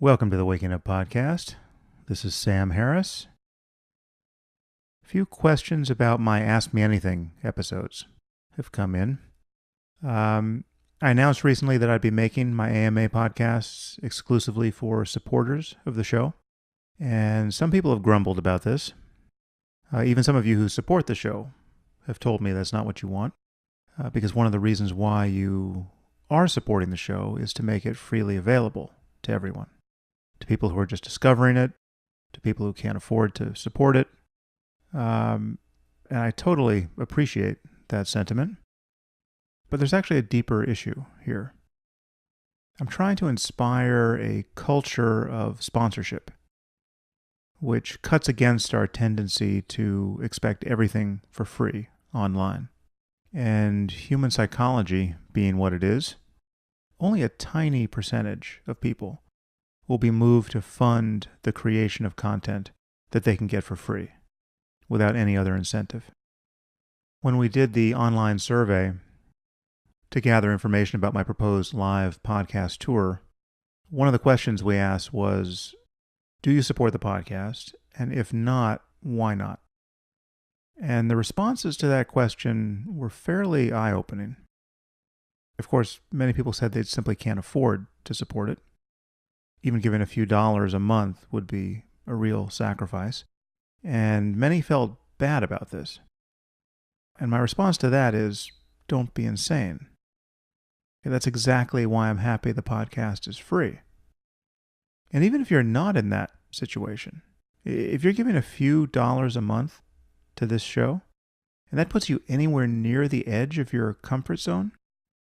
Welcome to the Waking Up Podcast. This is Sam Harris. A few questions about my Ask Me Anything episodes have come in. I announced recently that I'd be making my AMA podcasts exclusively for supporters of the show, and some people have grumbled about this. Even some of you who support the show have told me that's not what you want, because one of the reasons why you are supporting the show is to make it freely available to everyone. To people who are just discovering it, to people who can't afford to support it. And I totally appreciate that sentiment. But there's actually a deeper issue here. I'm trying to inspire a culture of sponsorship, which cuts against our tendency to expect everything for free online. And human psychology being what it is, only a tiny percentage of people will be moved to fund the creation of content that they can get for free without any other incentive. When we did the online survey to gather information about my proposed live podcast tour, one of the questions we asked was, do you support the podcast? And if not, why not? And the responses to that question were fairly eye-opening. Of course, many people said they simply can't afford to support it. Even giving a few dollars a month would be a real sacrifice. And many felt bad about this. And my response to that is, don't be insane. Okay, that's exactly why I'm happy the podcast is free. And even if you're not in that situation, if you're giving a few dollars a month to this show, and that puts you anywhere near the edge of your comfort zone,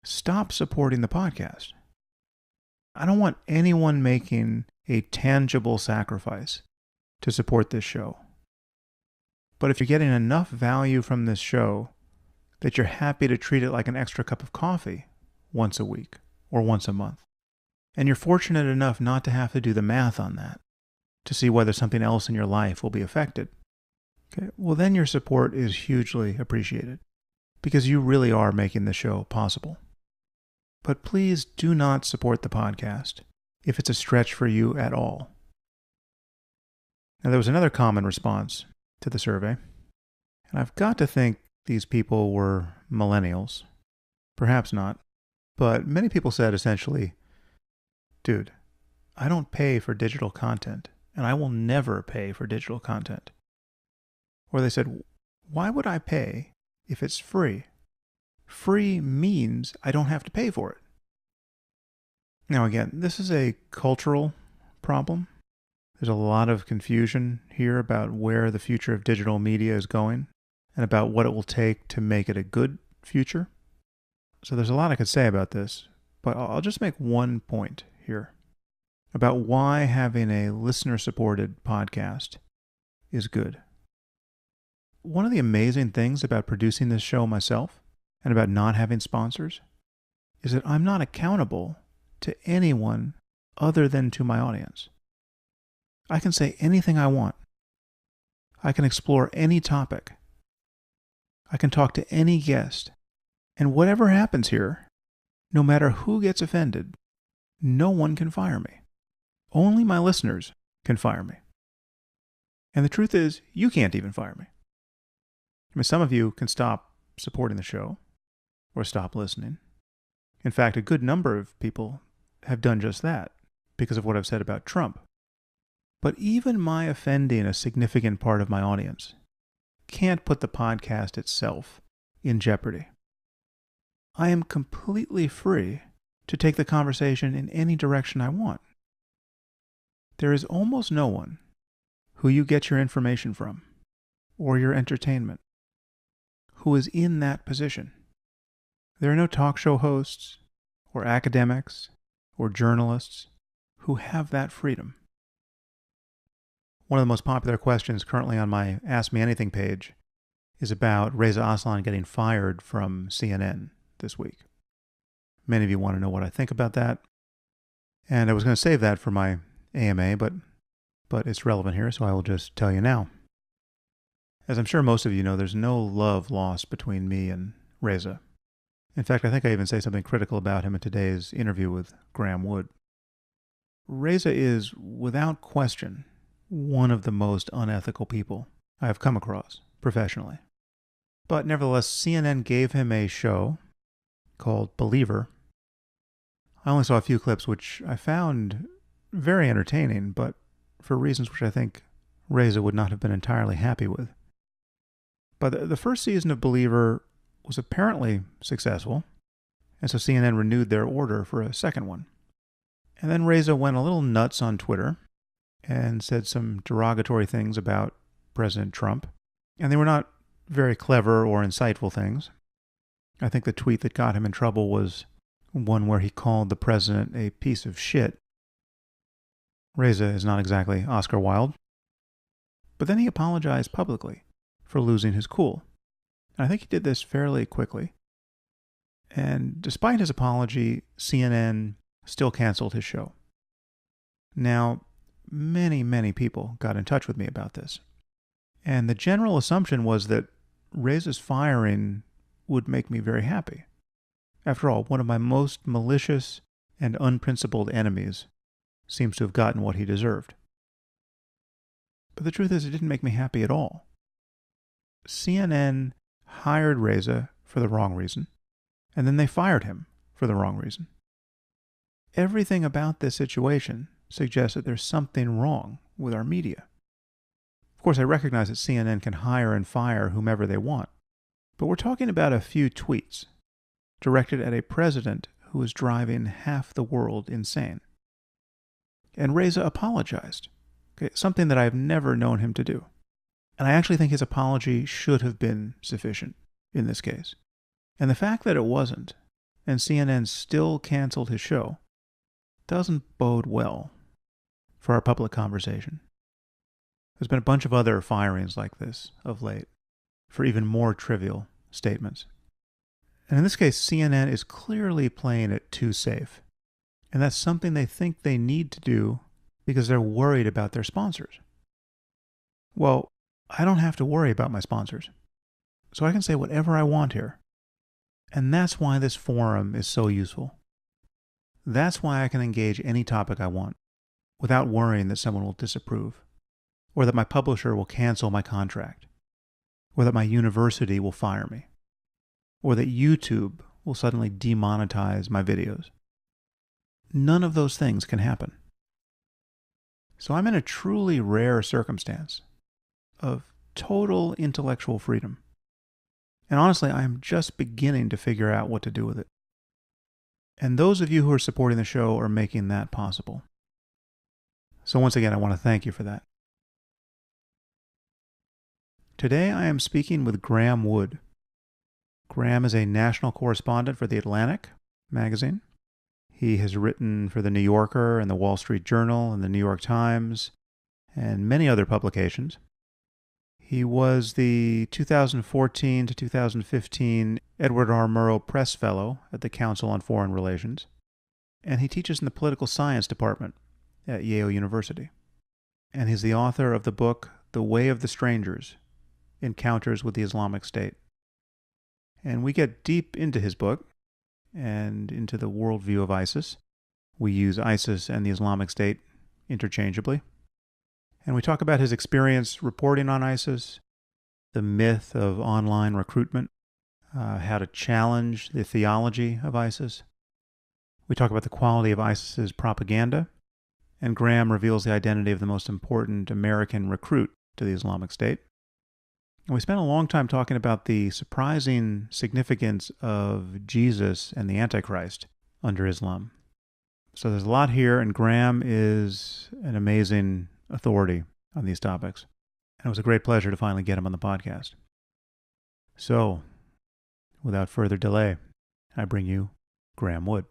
stop supporting the podcast. I don't want anyone making a tangible sacrifice to support this show. But if you're getting enough value from this show that you're happy to treat it like an extra cup of coffee once a week or once a month, and you're fortunate enough not to have to do the math on that to see whether something else in your life will be affected, okay, well then your support is hugely appreciated because you really are making the show possible. But please do not support the podcast if it's a stretch for you at all. Now, there was another common response to the survey, and I've got to think these people were millennials. Perhaps not, but many people said essentially, dude, I don't pay for digital content, and I will never pay for digital content. Or they said, why would I pay if it's free? Free means I don't have to pay for it. Now again, this is a cultural problem. There's a lot of confusion here about where the future of digital media is going and about what it will take to make it a good future. So there's a lot I could say about this, but I'll just make one point here about why having a listener-supported podcast is good. One of the amazing things about producing this show myself and about not having sponsors is that I'm not accountable to anyone other than to my audience. I can say anything I want. I can explore any topic. I can talk to any guest. And whatever happens here, no matter who gets offended, no one can fire me. Only my listeners can fire me. And the truth is, you can't even fire me. I mean, some of you can stop supporting the show or stop listening. In fact, a good number of people have done just that because of what I've said about Trump. But even my offending a significant part of my audience can't put the podcast itself in jeopardy. I am completely free to take the conversation in any direction I want. There is almost no one who you get your information from or your entertainment who is in that position. There are no talk show hosts or academics or journalists who have that freedom. One of the most popular questions currently on my Ask Me Anything page is about Reza Aslan getting fired from CNN this week. Many of you want to know what I think about that. And I was going to save that for my AMA, but it's relevant here, so I will just tell you now. As I'm sure most of you know, there's no love lost between me and Reza. In fact, I think I even say something critical about him in today's interview with Graeme. Reza is, without question, one of the most unethical people I have come across professionally. But nevertheless, CNN gave him a show called Believer. I only saw a few clips, which I found very entertaining, but for reasons which I think Reza would not have been entirely happy with. But the first season of Believer was apparently successful, and so CNN renewed their order for a second one. And then Reza went a little nuts on Twitter and said some derogatory things about President Trump. And they were not very clever or insightful things. I think the tweet that got him in trouble was one where he called the president a piece of shit. Reza is not exactly Oscar Wilde. But then he apologized publicly for losing his cool. And I think he did this fairly quickly. And despite his apology, CNN still canceled his show. Now, many people got in touch with me about this. And the general assumption was that Reza's firing would make me very happy. After all, one of my most malicious and unprincipled enemies seems to have gotten what he deserved. But the truth is, it didn't make me happy at all. CNN hired Reza for the wrong reason, and then they fired him for the wrong reason. Everything about this situation suggests that there's something wrong with our media. Of course, I recognize that CNN can hire and fire whomever they want, but we're talking about a few tweets directed at a president who is driving half the world insane. And Reza apologized, something that I've never known him to do. And I actually think his apology should have been sufficient in this case. And the fact that it wasn't, and CNN still canceled his show, doesn't bode well for our public conversation. There's been a bunch of other firings like this of late for even more trivial statements. And in this case, CNN is clearly playing it too safe. And that's something they think they need to do because they're worried about their sponsors. Well, I don't have to worry about my sponsors. So I can say whatever I want here. And that's why this forum is so useful. That's why I can engage any topic I want without worrying that someone will disapprove, or that my publisher will cancel my contract, or that my university will fire me, or that YouTube will suddenly demonetize my videos. None of those things can happen. So I'm in a truly rare circumstance of total intellectual freedom. And honestly, I am just beginning to figure out what to do with it. And those of you who are supporting the show are making that possible. So once again, I want to thank you for that. Today I am speaking with Graeme Wood. Graeme is a national correspondent for The Atlantic magazine. He has written for The New Yorker and The Wall Street Journal and The New York Times and many other publications. He was the 2014 to 2015 Edward R. Murrow Press Fellow at the Council on Foreign Relations, and he teaches in the Political Science Department at Yale University. And he's the author of the book The Way of the Strangers, Encounters with the Islamic State. And we get deep into his book and into the worldview of ISIS. We use ISIS and the Islamic State interchangeably. And we talk about his experience reporting on ISIS, the myth of online recruitment, how to challenge the theology of ISIS. We talk about the quality of ISIS's propaganda, and Graeme reveals the identity of the most important American recruit to the Islamic State. And we spent a long time talking about the surprising significance of Jesus and the Antichrist under Islam. So there's a lot here, and Graeme is an amazing authority on these topics. And it was a great pleasure to finally get him on the podcast. So, without further delay, I bring you Graeme Wood.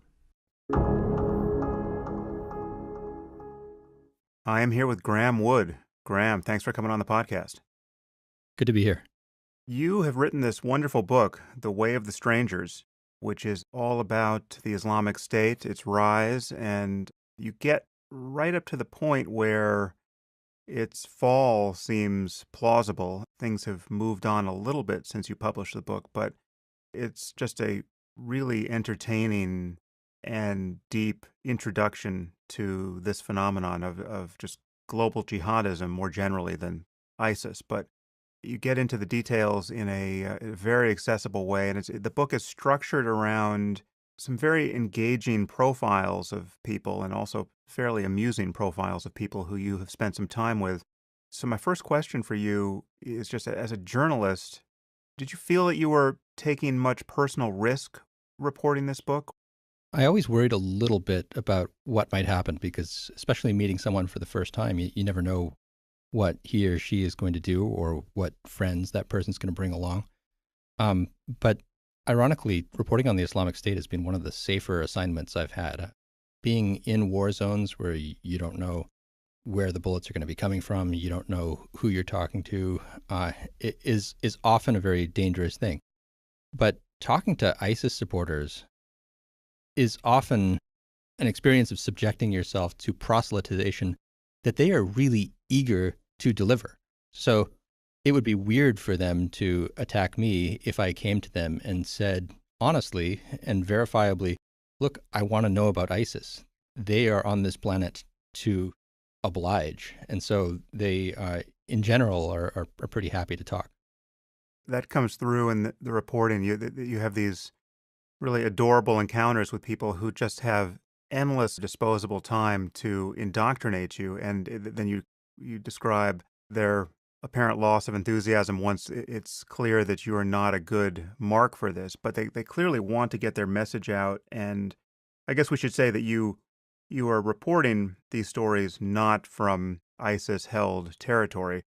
I am here with Graeme Wood. Graeme, thanks for coming on the podcast. Good to be here. You have written this wonderful book, The Way of the Strangers, which is all about the Islamic State, its rise, and you get right up to the point where its fall seems plausible. Things have moved on a little bit since you published the book, but it's just a really entertaining and deep introduction to this phenomenon of just global jihadism more generally than ISIS, but you get into the details in a very accessible way, and the book is structured around some very engaging profiles of people and also fairly amusing profiles of people who you have spent some time with. So my first question for you is just as a journalist, did you feel that you were taking much personal risk reporting this book? I always worried a little bit about what might happen because, especially meeting someone for the first time, you never know what he or she is going to do or what friends that person's going to bring along. But ironically, reporting on the Islamic State has been one of the safer assignments I've had. Being in war zones where you don't know where the bullets are going to be coming from, you don't know who you're talking to, it is often a very dangerous thing. But talking to ISIS supporters is often an experience of subjecting yourself to proselytization that they are really eager to deliver. So it would be weird for them to attack me if I came to them and said, honestly and verifiably, look, I want to know about ISIS. They are on this planet to oblige. And so they, in general, are pretty happy to talk. That comes through in the reporting. You have these really adorable encounters with people who just have endless disposable time to indoctrinate you, and then you describe their apparent loss of enthusiasm once it's clear that you are not a good mark for this, but they clearly want to get their message out. And I guess we should say that you are reporting these stories not from ISIS-held territory.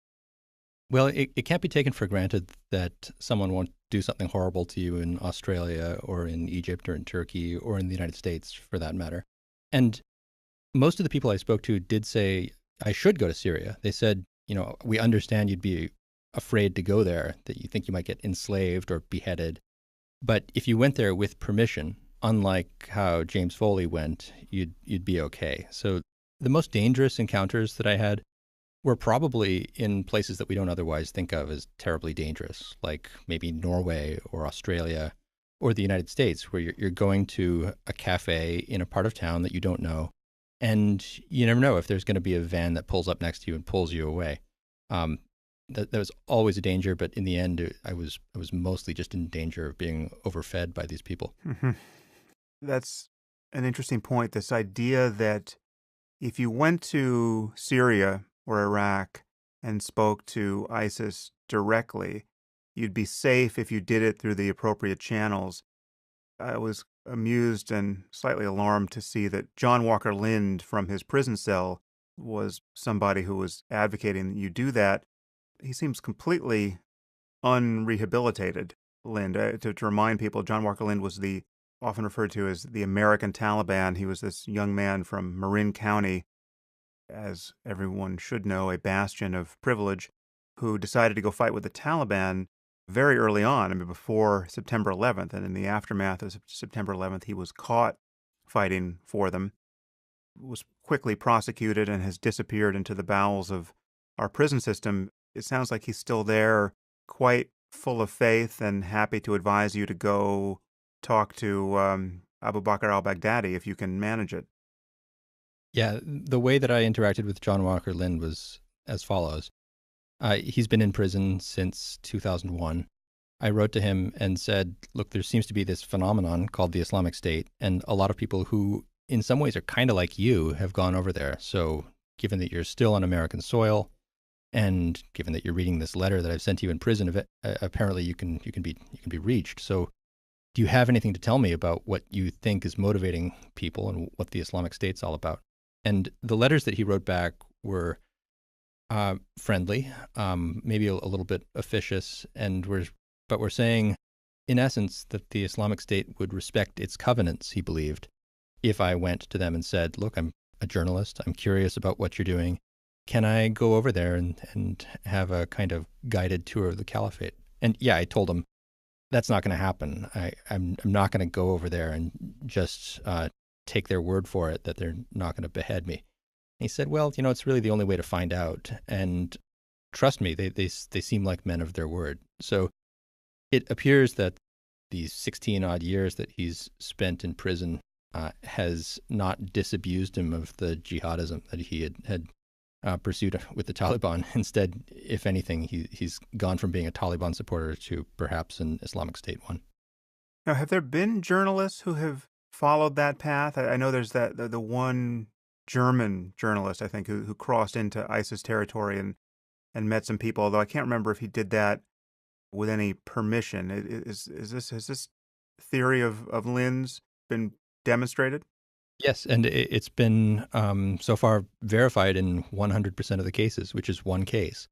Well, it can't be taken for granted that someone won't do something horrible to you in Australia or in Egypt or in Turkey or in the United States, for that matter. And most of the people I spoke to did say, I should go to Syria. They said, we understand you'd be afraid to go there, that you think you might get enslaved or beheaded. But if you went there with permission, unlike how James Foley went, you'd be okay. So the most dangerous encounters that I had were probably in places that we don't otherwise think of as terribly dangerous, like maybe Norway or Australia or the United States, where you're going to a cafe in a part of town that you don't know, and you never know if there's going to be a van that pulls up next to you and pulls you away. That was always a danger, but in the end, I was mostly just in danger of being overfed by these people. Hmm. That's an interesting point. This idea that if you went to Syria or Iraq and spoke to ISIS directly, you'd be safe if you did it through the appropriate channels. I was amused and slightly alarmed to see that John Walker Lindh from his prison cell was somebody who was advocating that you do that. He seems completely unrehabilitated, Lindh. To remind people, John Walker Lindh was often referred to as the American Taliban. He was this young man from Marin County, as everyone should know, a bastion of privilege, who decided to go fight with the Taliban very early on, I mean, before September 11th. And in the aftermath of September 11th, he was caught fighting for them, was quickly prosecuted, and has disappeared into the bowels of our prison system. It sounds like he's still there, quite full of faith and happy to advise you to go talk to Abu Bakr al-Baghdadi if you can manage it. Yeah, the way that I interacted with John Walker Lindh was as follows. He's been in prison since 2001. I wrote to him and said, look, there seems to be this phenomenon called the Islamic State, and a lot of people who in some ways are kind of like you have gone over there. So given that you're still on American soil, and given that you're reading this letter that I've sent you in prison, apparently you can be reached. So do you have anything to tell me about what you think is motivating people and what the Islamic State's all about? And the letters that he wrote back were friendly, maybe a little bit officious, but we're saying, in essence, that the Islamic State would respect its covenants, he believed, if I went to them and said, look, I'm a journalist, I'm curious about what you're doing. Can I go over there and have a kind of guided tour of the caliphate? And yeah, I told him, that's not going to happen. I'm not going to go over there and just take their word for it that they're not going to behead me. And he said, well, it's really the only way to find out. And trust me, they seem like men of their word. So it appears that these 16 odd years that he's spent in prison has not disabused him of the jihadism that he had pursued with the Taliban. Instead, if anything, he's gone from being a Taliban supporter to perhaps an Islamic State one. Now, have there been journalists who have followed that path? I know there's the one German journalist, I think, who crossed into ISIS territory and met some people, although I can't remember if he did that with any permission. Has this theory of Lynn's been demonstrated? Yes, and it's been so far verified in 100% of the cases, which is one case.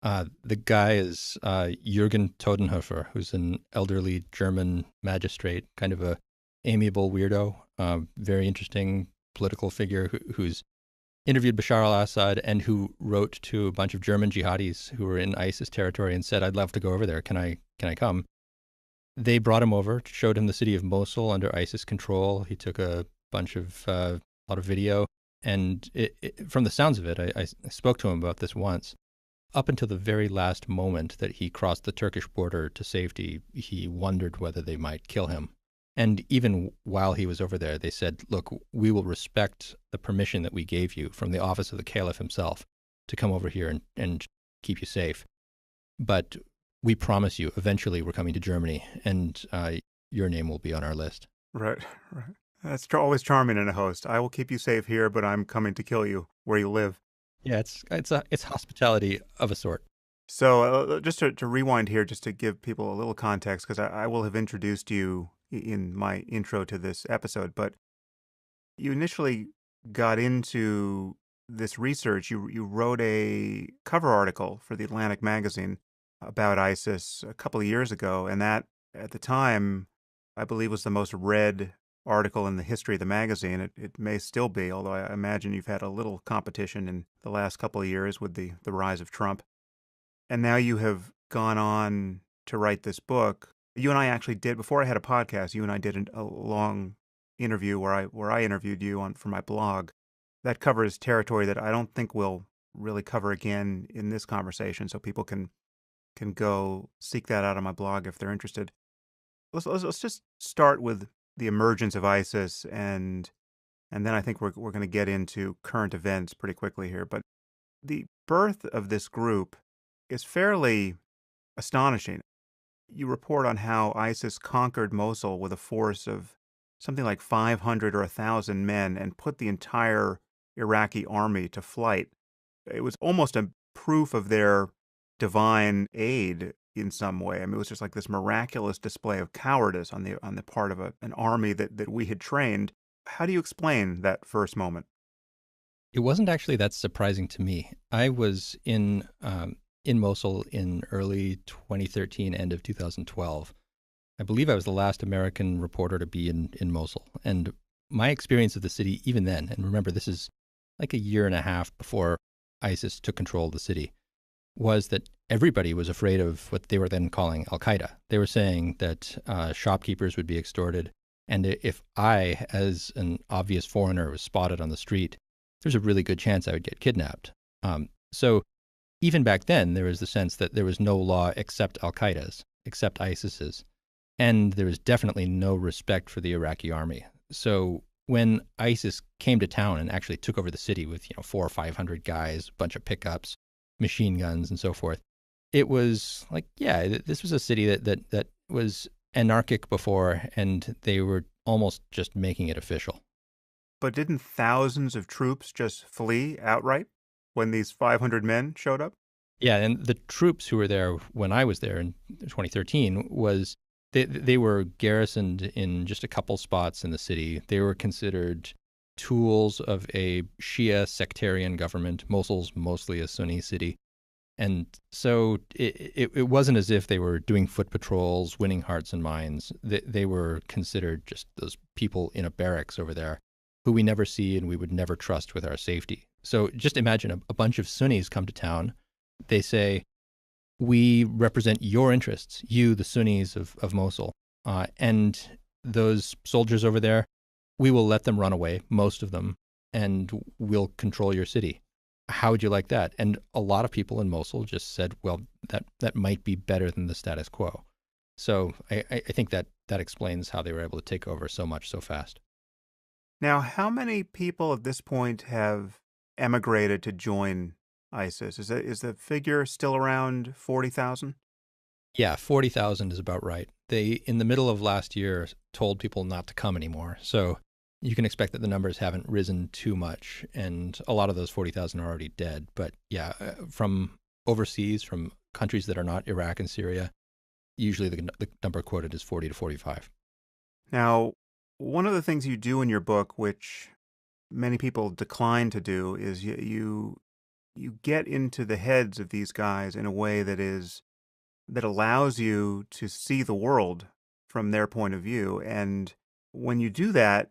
The guy is Jurgen Toepfer, who's an elderly German magistrate, kind of a amiable weirdo, very interesting political figure who's interviewed Bashar al-Assad and who wrote to a bunch of German jihadis who were in ISIS territory and said, "I'd love to go over there. Can I come?" They brought him over, showed him the city of Mosul under ISIS control. He took a lot of video, and from the sounds of it, I spoke to him about this once. Up until the very last moment that he crossed the Turkish border to safety, he wondered whether they might kill him. And even while he was over there, they said, "Look, we will respect the permission that we gave you from the office of the Caliph himself to come over here and keep you safe. But we promise you, eventually we're coming to Germany, and your name will be on our list." Right, right. That's always charming in a host. I will keep you safe here, but I'm coming to kill you where you live. Yeah, it's hospitality of a sort. So just to rewind here, just to give people a little context, because I will have introduced you in my intro to this episode, but you initially got into this research. You wrote a cover article for the Atlantic magazine about ISIS a couple of years ago, and that, at the time, I believe was the most read article in the history of the magazine. It may still be, although I imagine you've had a little competition in the last couple of years with the rise of Trump. And now you have gone on to write this book. You and I actually did, before I had a podcast, you and I did a long interview where I interviewed you for my blog. That covers territory that I don't think we'll really cover again in this conversation, so people can go seek that out on my blog if they're interested. Let's just start with the emergence of ISIS, and then I think we're going to get into current events pretty quickly here. But the birth of this group is fairly astonishing. You report on how ISIS conquered Mosul with a force of something like 500 or 1,000 men and put the entire Iraqi army to flight. It was almost a proof of their divine aid in some way. I mean, it was just like this miraculous display of cowardice on the part of an army that we had trained. How do you explain that first moment? It wasn't actually that surprising to me. I was in Mosul in early 2013, end of 2012. I believe I was the last American reporter to be in Mosul. And my experience of the city, even then, and remember, this is like a year and a half before ISIS took control of the city, was that everybody was afraid of what they were then calling Al-Qaeda. They were saying that shopkeepers would be extorted. And if I, as an obvious foreigner, was spotted on the street, there's a really good chance I would get kidnapped. So even back then, there was the sense that there was no law except Al-Qaeda's, except ISIS's. And there was definitely no respect for the Iraqi army. So when ISIS came to town and actually took over the city with 400 or 500 guys, a bunch of pickups, machine guns, and so forth, it was like, yeah, this was a city that was anarchic before, and they were almost just making it official. But didn't thousands of troops just flee outright when these 500 men showed up? Yeah, and the troops who were there when I was there in 2013 was they were garrisoned in just a couple spots in the city. They were considered tools of a Shia sectarian government. Mosul's mostly a Sunni city. And so it wasn't as if they were doing foot patrols, winning hearts and minds. They were considered just those people in a barracks over there who we never see and we would never trust with our safety. So just imagine a bunch of Sunnis come to town. They say, "We represent your interests, you, the Sunnis of Mosul. And those soldiers over there, we will let them run away, most of them, and we'll control your city. How would you like that?" And a lot of people in Mosul just said, well, that might be better than the status quo. So I think that explains how they were able to take over so much so fast. Now, how many people at this point have emigrated to join ISIS? Is the figure still around 40,000? Yeah, 40,000 is about right. They, in the middle of last year, told people not to come anymore. So you can expect that the numbers haven't risen too much. And a lot of those 40,000 are already dead. But yeah, from overseas, from countries that are not Iraq and Syria, usually the number quoted is 40 to 45. Now, one of the things you do in your book, which many people decline to do, is you get into the heads of these guys in a way that allows you to see the world from their point of view. And when you do that,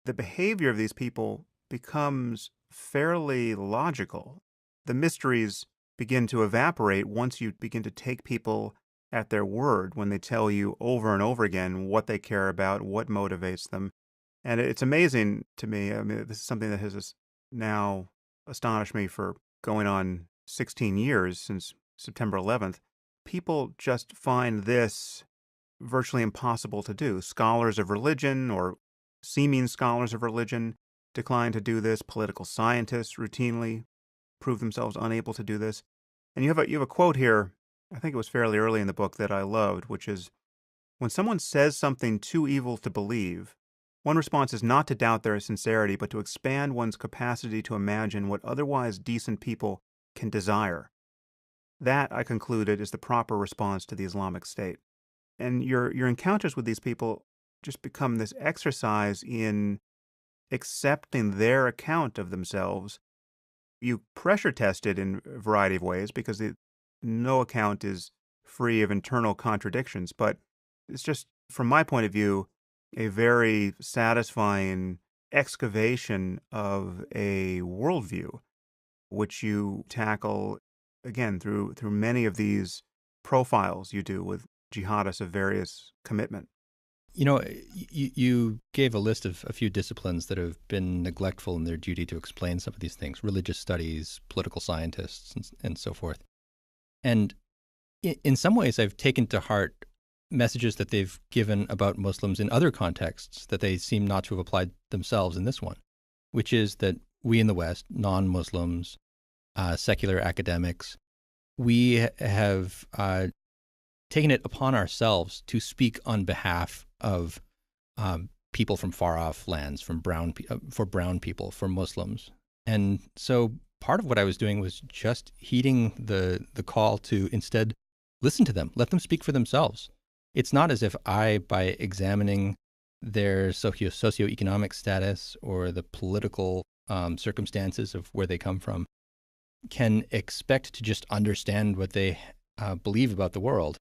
the behavior of these people becomes fairly logical. The mysteries begin to evaporate once you begin to take people at their word when they tell you over and over again what they care about, what motivates them. And it's amazing to me. I mean, this is something that has now astonished me for going on 16 years since September 11th. People just find this virtually impossible to do. Scholars of religion or seeming scholars of religion decline to do this. Political scientists routinely prove themselves unable to do this. And you have a quote here, I think it was fairly early in the book, that I loved, which is, when someone says something too evil to believe, one response is not to doubt their sincerity, but to expand one's capacity to imagine what otherwise decent people can desire. That, I concluded, is the proper response to the Islamic State. And your encounters with these people just become this exercise in accepting their account of themselves. You pressure test it in a variety of ways because no account is free of internal contradictions. But it's just, from my point of view, a very satisfying excavation of a worldview, which you tackle again through many of these profiles you do with jihadists of various commitment. You know, you gave a list of a few disciplines that have been neglectful in their duty to explain some of these things: religious studies, political scientists, and so forth. And in some ways, I've taken to heart messages that they've given about Muslims in other contexts that they seem not to have applied themselves in this one, which is that we in the West, non-Muslims, secular academics, we have taken it upon ourselves to speak on behalf of people from far-off lands, for brown people, for Muslims. And so part of what I was doing was just heeding the call to instead listen to them, let them speak for themselves. It's not as if I, by examining their socioeconomic status or the political circumstances of where they come from, can expect to just understand what they believe about the world.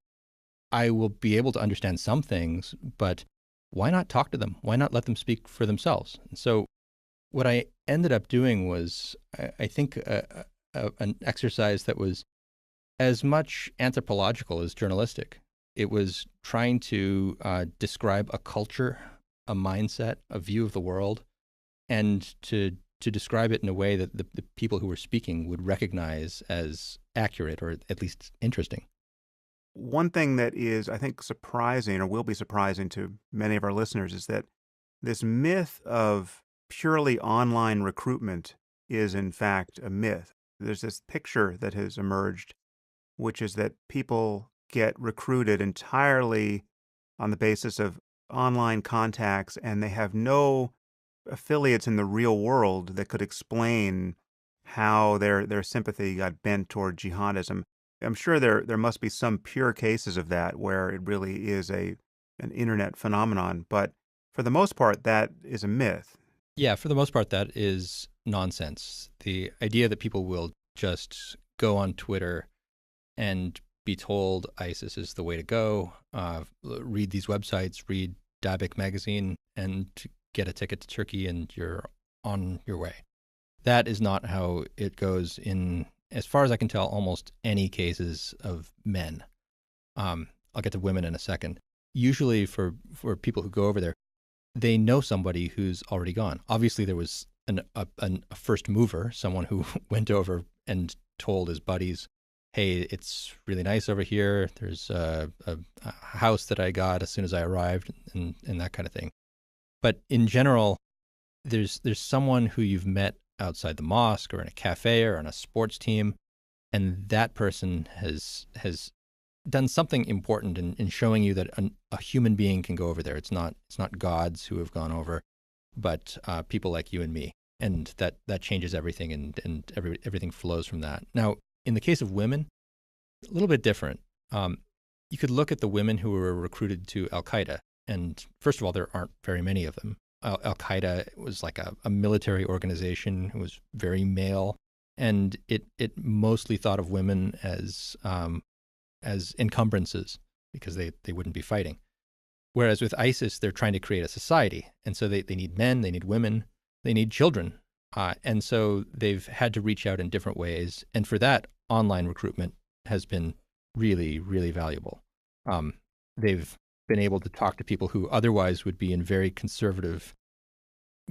I will be able to understand some things, but why not talk to them? Why not let them speak for themselves? And so what I ended up doing was, I think, an exercise that was as much anthropological as journalistic. It was trying to describe a culture, a mindset, a view of the world, and to describe it in a way that the people who were speaking would recognize as accurate or at least interesting. One thing that is, I think, surprising or will be surprising to many of our listeners is that this myth of purely online recruitment is, in fact, a myth. There's this picture that has emerged, which is that people get recruited entirely on the basis of online contacts, and they have no affiliates in the real world that could explain how their sympathy got bent toward jihadism. I'm sure there must be some pure cases of that where it really is an internet phenomenon, but for the most part, that is a myth. Yeah, for the most part, that is nonsense. The idea that people will just go on Twitter and be told ISIS is the way to go, read these websites, read Dabik magazine, and get a ticket to Turkey, and you're on your way. That is not how it goes in, as far as I can tell, almost any cases of men. I'll get to women in a second. Usually for people who go over there, they know somebody who's already gone. Obviously, there was a first mover, someone who went over and told his buddies, hey, it's really nice over here. There's a house that I got as soon as I arrived, and that kind of thing. But in general, there's someone who you've met outside the mosque or in a cafe or on a sports team, and that person has done something important in showing you that a human being can go over there. It's not gods who have gone over, but people like you and me, and that changes everything, and everything flows from that. Now, in the case of women, a little bit different. You could look at the women who were recruited to Al Qaeda, and first of all, there aren't very many of them. Al Qaeda was like a military organization who was very male, and it mostly thought of women as encumbrances because they wouldn't be fighting. Whereas with ISIS, they're trying to create a society. And so they need men, they need women, they need children. And so they've had to reach out in different ways. And for that, online recruitment has been really, really valuable. They've been able to talk to people who otherwise would be in very conservative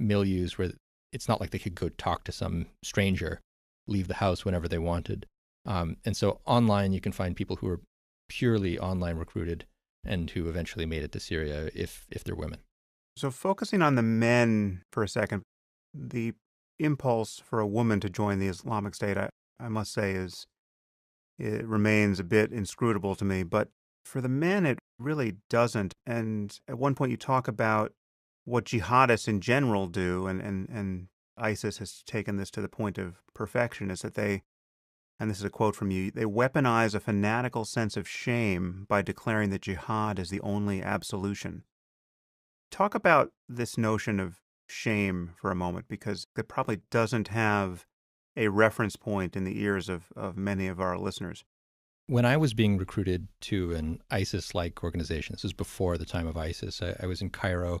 milieus where it's not like they could go talk to some stranger, leave the house whenever they wanted. And so online, you can find people who are purely online recruited and who eventually made it to Syria if they're women. So focusing on the men for a second, the impulse for a woman to join the Islamic State, I must say, it remains a bit inscrutable to me. But for the men, it really doesn't. And at one point, you talk about what jihadists in general do, and ISIS has taken this to the point of perfection, is that they, and this is a quote from you, they weaponize a fanatical sense of shame by declaring that jihad is the only absolution. Talk about this notion of shame for a moment, because it probably doesn't have a reference point in the ears of many of our listeners. When I was being recruited to an ISIS-like organization, this was before the time of ISIS, I was in Cairo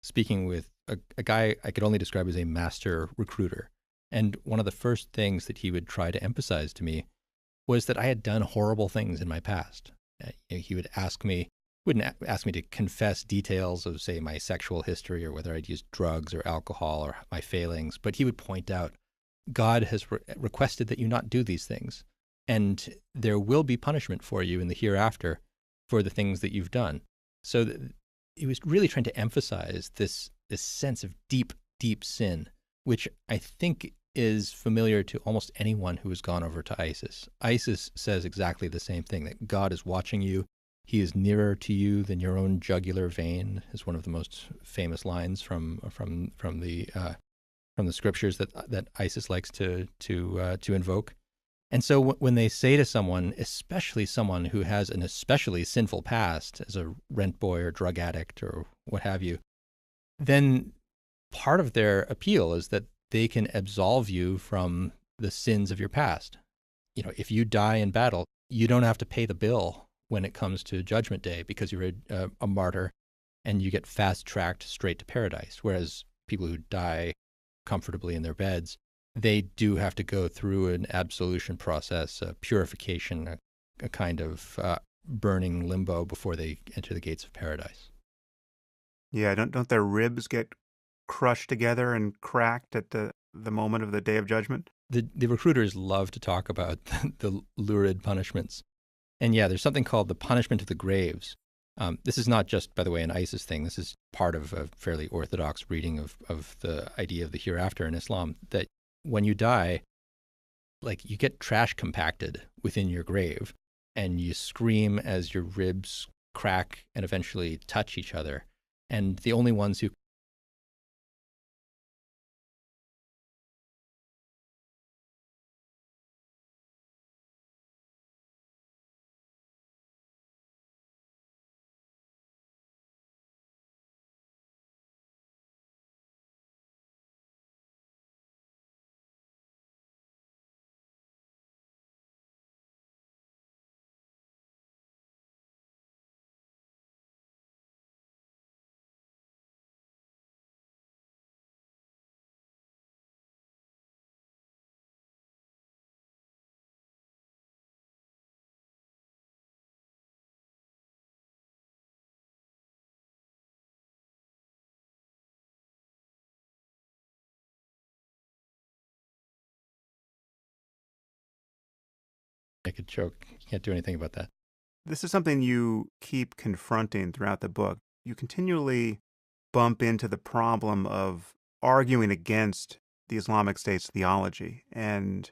speaking with a guy I could only describe as a master recruiter. And one of the first things that he would try to emphasize to me was that I had done horrible things in my past. He would wouldn't ask me to confess details of, say, my sexual history or whether I'd used drugs or alcohol or my failings, but he would point out, God has requested that you not do these things, and there will be punishment for you in the hereafter for the things that you've done. So he was really trying to emphasize this sense of deep, deep sin, which I think is familiar to almost anyone who has gone over to ISIS. ISIS says exactly the same thing, that God is watching you. He is nearer to you than your own jugular vein, is one of the most famous lines from the scriptures that ISIS likes to invoke. And so when they say to someone, especially someone who has an especially sinful past as a rent boy or drug addict or what have you, then part of their appeal is that they can absolve you from the sins of your past. If you die in battle, you don't have to pay the bill when it comes to Judgment Day because you're a martyr and you get fast-tracked straight to paradise. Whereas people who die comfortably in their beds, they do have to go through an absolution process, a purification, a kind of burning limbo before they enter the gates of paradise. Yeah, don't their ribs get crushed together and cracked at the moment of the Day of Judgment? The recruiters love to talk about the lurid punishments. And yeah, there's something called the punishment of the graves. This is not just, by the way, an ISIS thing. This is part of a fairly orthodox reading of the idea of the hereafter in Islam, that when you die, like, you get trash compacted within your grave and you scream as your ribs crack and eventually touch each other. And the only ones who I could choke, you can't do anything about that. This is something you keep confronting throughout the book. You continually bump into the problem of arguing against the Islamic State's theology. And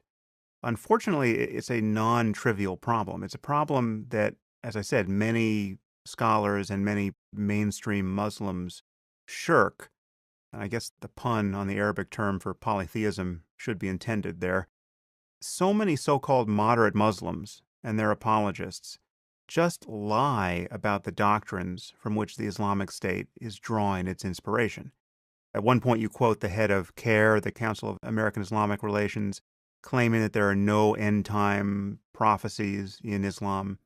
unfortunately, it's a non-trivial problem. It's a problem that, as I said, many scholars and many mainstream Muslims shirk. And I guess the pun on the Arabic term for polytheism should be intended there. So many so-called moderate Muslims and their apologists just lie about the doctrines from which the Islamic State is drawing its inspiration. At one point, you quote the head of CARE, the Council of American Islamic Relations, claiming that there are no end-time prophecies in Islam.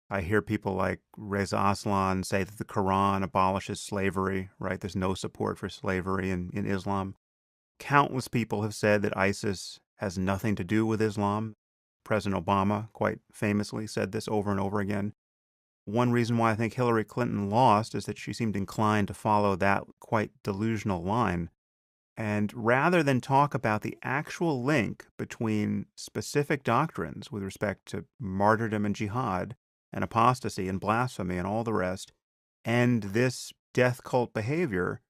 I hear people like Reza Aslan say that the Quran abolishes slavery, right? There's no support for slavery in Islam. Countless people have said that ISIS has nothing to do with Islam. President Obama quite famously said this over and over again. One reason why I think Hillary Clinton lost is that she seemed inclined to follow that quite delusional line. And rather than talk about the actual link between specific doctrines with respect to martyrdom and jihad and apostasy and blasphemy and all the rest, and this death cult behavior,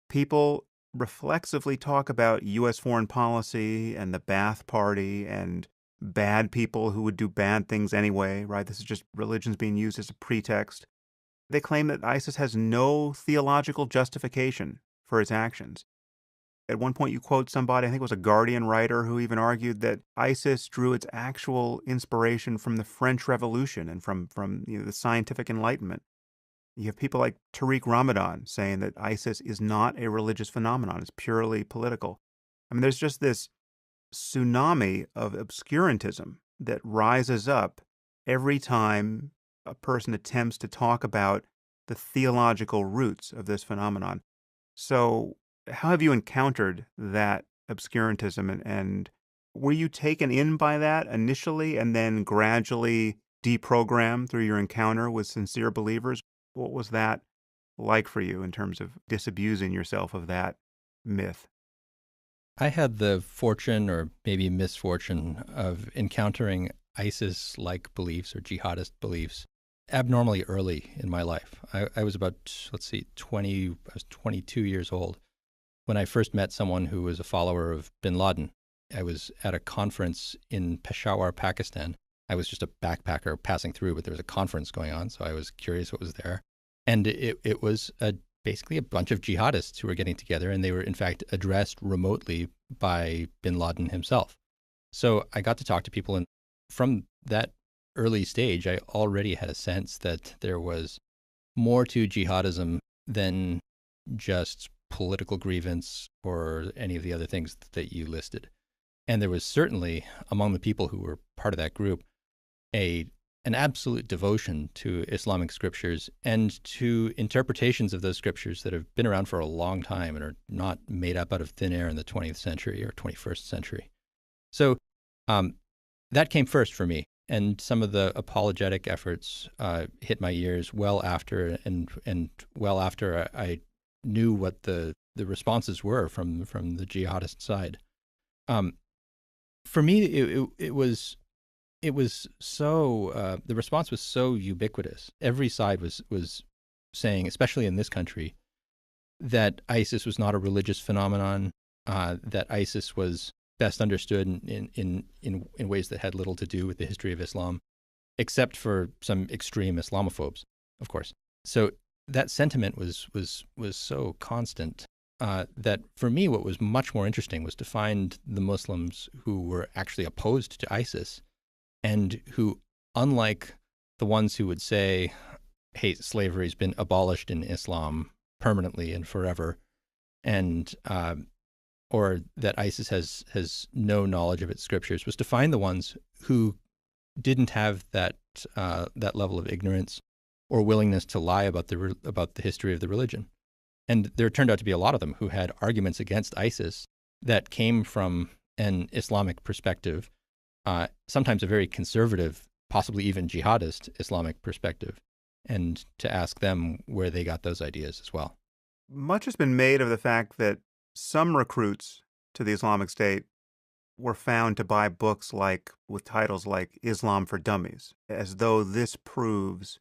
people reflexively talk about U.S. foreign policy and the Ba'ath Party and bad people who would do bad things anyway, right? This is just religions being used as a pretext. They claim that ISIS has no theological justification for its actions. At one point, you quote somebody, I think it was a Guardian writer, who even argued that ISIS drew its actual inspiration from the French Revolution and from the scientific Enlightenment. You have people like Tariq Ramadan saying that ISIS is not a religious phenomenon, it's purely political. I mean, there's just this tsunami of obscurantism that rises up every time a person attempts to talk about the theological roots of this phenomenon. So, how have you encountered that obscurantism, and were you taken in by that initially and then gradually deprogrammed through your encounter with sincere believers? What was that like for you in terms of disabusing yourself of that myth? I had the fortune or maybe misfortune of encountering ISIS-like beliefs or jihadist beliefs abnormally early in my life. I was about, let's see, I was 22 years old when I first met someone who was a follower of bin Laden. I was at a conference in Peshawar, Pakistan. I was just a backpacker passing through, but there was a conference going on, so I was curious what was there. And it was basically a bunch of jihadists who were getting together, and they were, in fact, addressed remotely by bin Laden himself. So I got to talk to people, and from that early stage, I already had a sense that there was more to jihadism than just political grievance or any of the other things that you listed. And there was certainly, among the people who were part of that group, an absolute devotion to Islamic scriptures and to interpretations of those scriptures that have been around for a long time and are not made up out of thin air in the 20th century or 21st century. So that came first for me. And some of the apologetic efforts hit my ears well after, and well after I knew what the responses were from the jihadist side. For me, it was so the response was so ubiquitous. Every side was saying, especially in this country, that ISIS was not a religious phenomenon, that ISIS was best understood in ways that had little to do with the history of Islam, except for some extreme Islamophobes, of course. So that sentiment was so constant that for me, what was much more interesting was to find the Muslims who were actually opposed to ISIS and who, unlike the ones who would say, hey, slavery has been abolished in Islam permanently and forever, and or that ISIS has no knowledge of its scriptures, was to find the ones who didn't have that level of ignorance or willingness to lie about the history of the religion. And there turned out to be a lot of them who had arguments against ISIS that came from an Islamic perspective, sometimes a very conservative, possibly even jihadist Islamic perspective, and to ask them where they got those ideas as well. Much has been made of the fact that some recruits to the Islamic State were found to buy books with titles like Islam for Dummies, as though this proves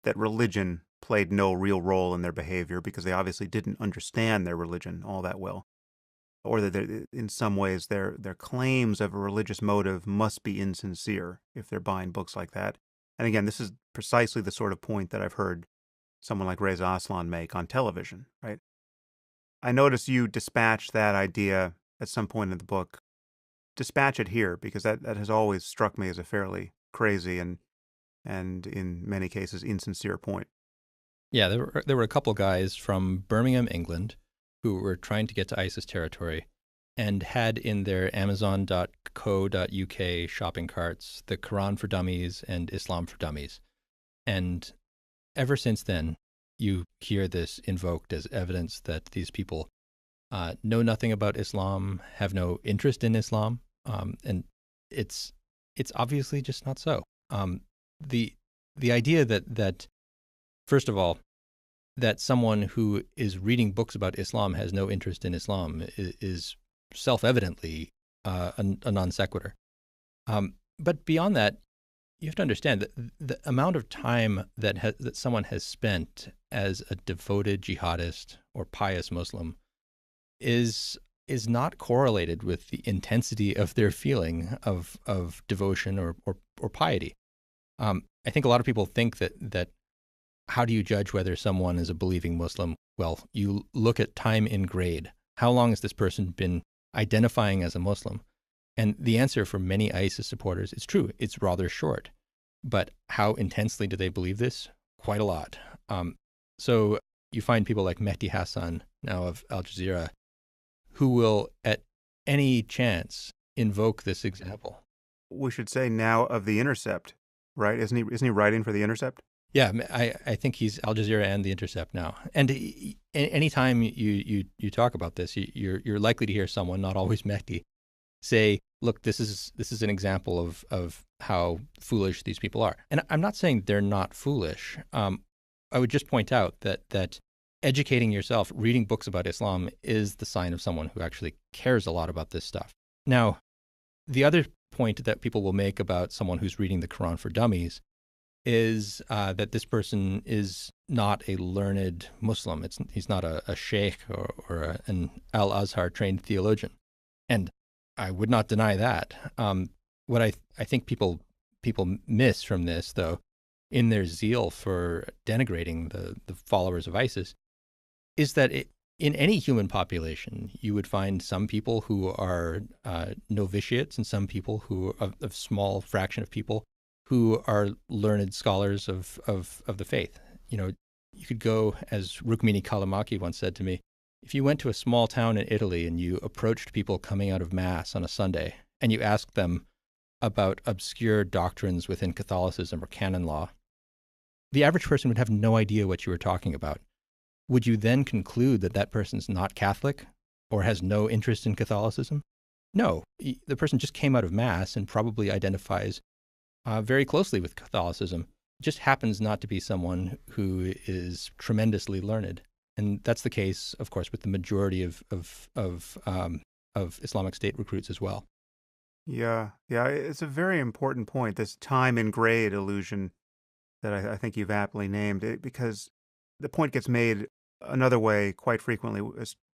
that religion played no real role in their behavior because they obviously didn't understand their religion all that well. or that in some ways their claims of a religious motive must be insincere if they're buying books like that. And again, this is precisely the sort of point that I've heard someone like Reza Aslan make on television, right? I notice you dispatch that idea at some point in the book. Dispatch it here because that has always struck me as a fairly crazy and in many cases insincere point. Yeah, there were a couple guys from Birmingham, England, who were trying to get to ISIS territory and had in their Amazon.co.uk shopping carts the Quran for Dummies and Islam for Dummies. And ever since then, you hear this invoked as evidence that these people know nothing about Islam, have no interest in Islam, and it's obviously just not so. The idea that first of all, that someone who is reading books about Islam has no interest in Islam is self-evidently a non sequitur. But beyond that, you have to understand that the amount of time that someone has spent as a devoted jihadist or pious Muslim is not correlated with the intensity of their feeling of devotion or piety. I think a lot of people think that how do you judge whether someone is a believing Muslim? Well, you look at time in grade. How long has this person been identifying as a Muslim? And the answer for many ISIS supporters is true. It's rather short. But how intensely do they believe this? Quite a lot. So you find people like Mehdi Hassan, now of Al Jazeera, who will at any chance invoke this example. We should say now of The Intercept, right? Isn't he writing for The Intercept? Yeah, I think he's Al Jazeera and The Intercept now. And anytime you talk about this, you're likely to hear someone, not always Mehdi, say, look, this is an example of how foolish these people are. And I'm not saying they're not foolish. I would just point out that educating yourself, reading books about Islam is the sign of someone who actually cares a lot about this stuff. Now, the other point that people will make about someone who's reading the Quran for Dummies is that this person is not a learned Muslim. He's not a sheikh or an Al-Azhar trained theologian. And I would not deny that. What I think people miss from this, though, in their zeal for denigrating the followers of ISIS, is that in any human population, you would find some people who are novitiates and some people who, a small fraction of people, who are learned scholars of the faith. You know, you could go, as Rukmini Kalamaki once said to me, if you went to a small town in Italy and you approached people coming out of Mass on a Sunday and you asked them about obscure doctrines within Catholicism or canon law, the average person would have no idea what you were talking about. Would you then conclude that that person's not Catholic or has no interest in Catholicism? No, the person just came out of Mass and probably identifies very closely with Catholicism. Just happens not to be someone who is tremendously learned. And that's the case, of course, with the majority of Islamic State recruits as well. Yeah, it's a very important point, this time in grade illusion that I think you've aptly named it, because the point gets made another way quite frequently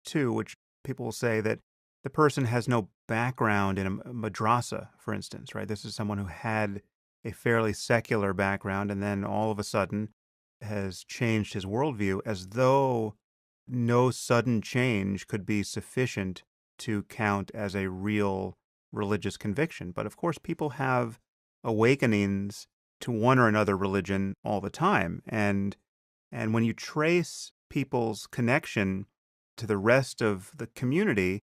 too, which people will say that the person has no background in a madrasa, for instance, right? This is someone who had a fairly secular background and then all of a sudden has changed his worldview, as though no sudden change could be sufficient to count as a real religious conviction. But of course, people have awakenings to one or another religion all the time. And when you trace people's connection to the rest of the community,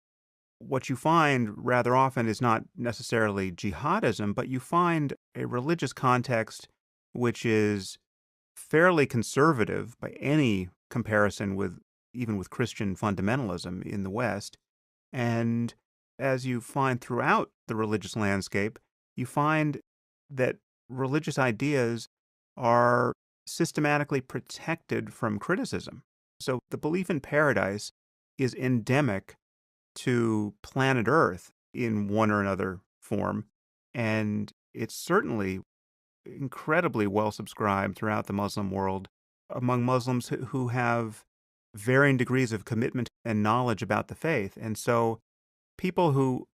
what you find rather often is not necessarily jihadism, but you find a religious context which is fairly conservative by any comparison with even with Christian fundamentalism in the West. And as you find throughout the religious landscape, you find that religious ideas are systematically protected from criticism. So the belief in paradise is endemic to planet Earth in one or another form, and it's certainly incredibly well subscribed throughout the Muslim world among Muslims who have varying degrees of commitment and knowledge about the faith. And so people who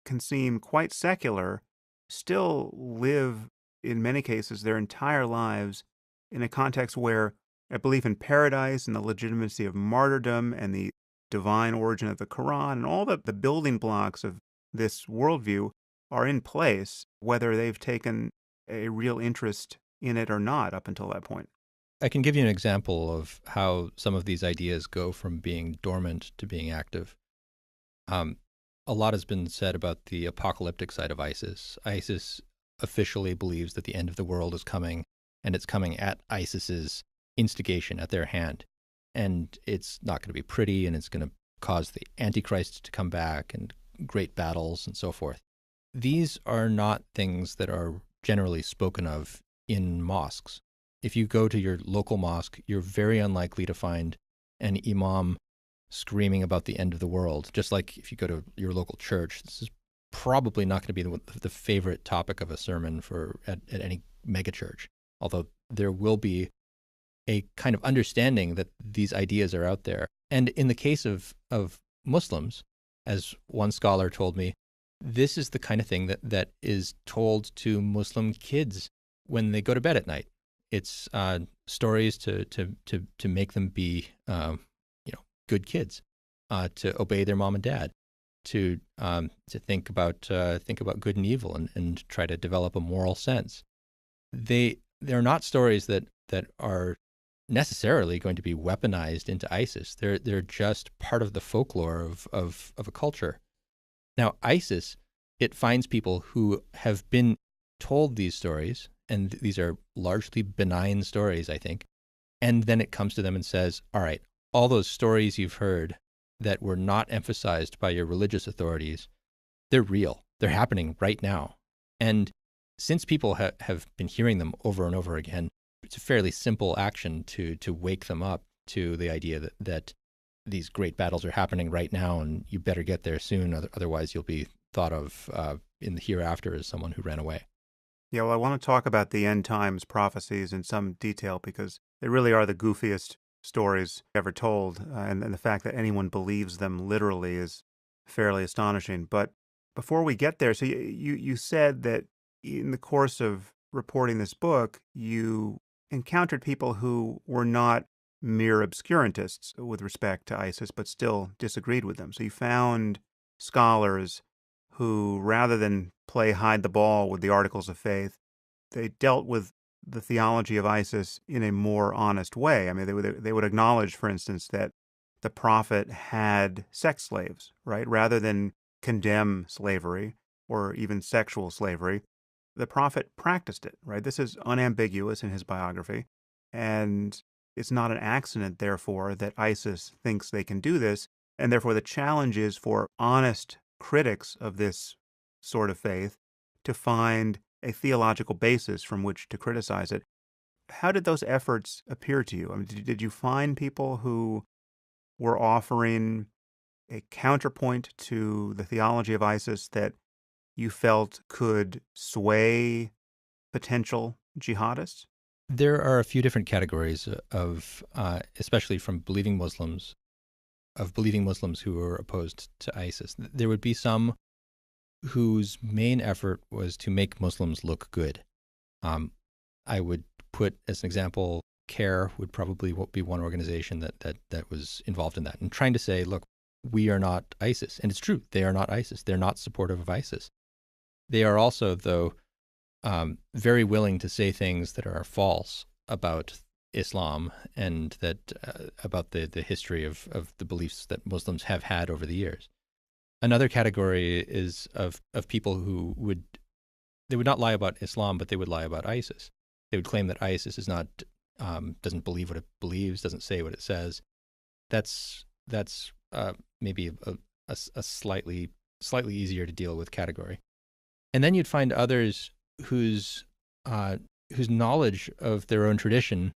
can seem quite secular still live, in many cases, their entire lives in a context where a belief in paradise and the legitimacy of martyrdom and the divine origin of the Quran and all the building blocks of this worldview are in place, whether they've taken a real interest in it or not up until that point. I can give you an example of how some of these ideas go from being dormant to being active. Um, a lot has been said about the apocalyptic side of ISIS. ISIS officially believes that the end of the world is coming, and it's coming at ISIS's instigation, at their hand. And it's not going to be pretty, and it's going to cause the Antichrist to come back and great battles and so forth. These are not things that are generally spoken of in mosques. If you go to your local mosque, you're very unlikely to find an imam screaming about the end of the world. Just like if you go to your local church, this is probably not going to be the favorite topic of a sermon at any megachurch. Although there will be a kind of understanding that these ideas are out there. And in the case of Muslims, as one scholar told me, this is the kind of thing that is told to Muslim kids when they go to bed at night. It's stories to make them be good kids, to obey their mom and dad, to think about good and evil and try to develop a moral sense. They're not stories that are necessarily going to be weaponized into ISIS. They're just part of the folklore of a culture. Now, ISIS, it finds people who have been told these stories, and these are largely benign stories, I think, and then it comes to them and says, all right, all those stories you've heard that were not emphasized by your religious authorities, they're real. They're happening right now. And since people have been hearing them over and over again, it's a fairly simple action to wake them up to the idea that these great battles are happening right now, and you better get there soon, otherwise you'll be thought of in the hereafter as someone who ran away. Yeah, well, I want to talk about the end times prophecies in some detail because they really are the goofiest stories ever told, and the fact that anyone believes them literally is fairly astonishing. But before we get there, so you said that in the course of reporting this book, you encountered people who were not mere obscurantists with respect to ISIS, but still disagreed with them. So you found scholars who, rather than play hide the ball with the articles of faith, they dealt with the theology of ISIS in a more honest way. I mean, they would acknowledge, for instance, that the prophet had sex slaves, right? Rather than condemn slavery or even sexual slavery, the prophet practiced it, right? This is unambiguous in his biography. And it's not an accident, therefore, that ISIS thinks they can do this. And therefore, the challenge is for honest critics of this sort of faith to find a theological basis from which to criticize it. How did those efforts appear to you? I mean, did you find people who were offering a counterpoint to the theology of ISIS that you felt could sway potential jihadists? There are a few different categories of, especially from believing Muslims who are opposed to ISIS. There would be some whose main effort was to make Muslims look good. I would put as an example, CARE would probably be one organization that was involved in that and trying to say, look, we are not ISIS. And it's true, they are not ISIS. They're not supportive of ISIS. They are also, though, very willing to say things that are false about Islam and that about the history of the beliefs that Muslims have had over the years. Another category is of people who would not lie about Islam, but they would lie about ISIS. They would claim that ISIS is not doesn't believe what it believes, doesn't say what it says. That's maybe a slightly easier to deal with category. And then you'd find others whose knowledge of their own tradition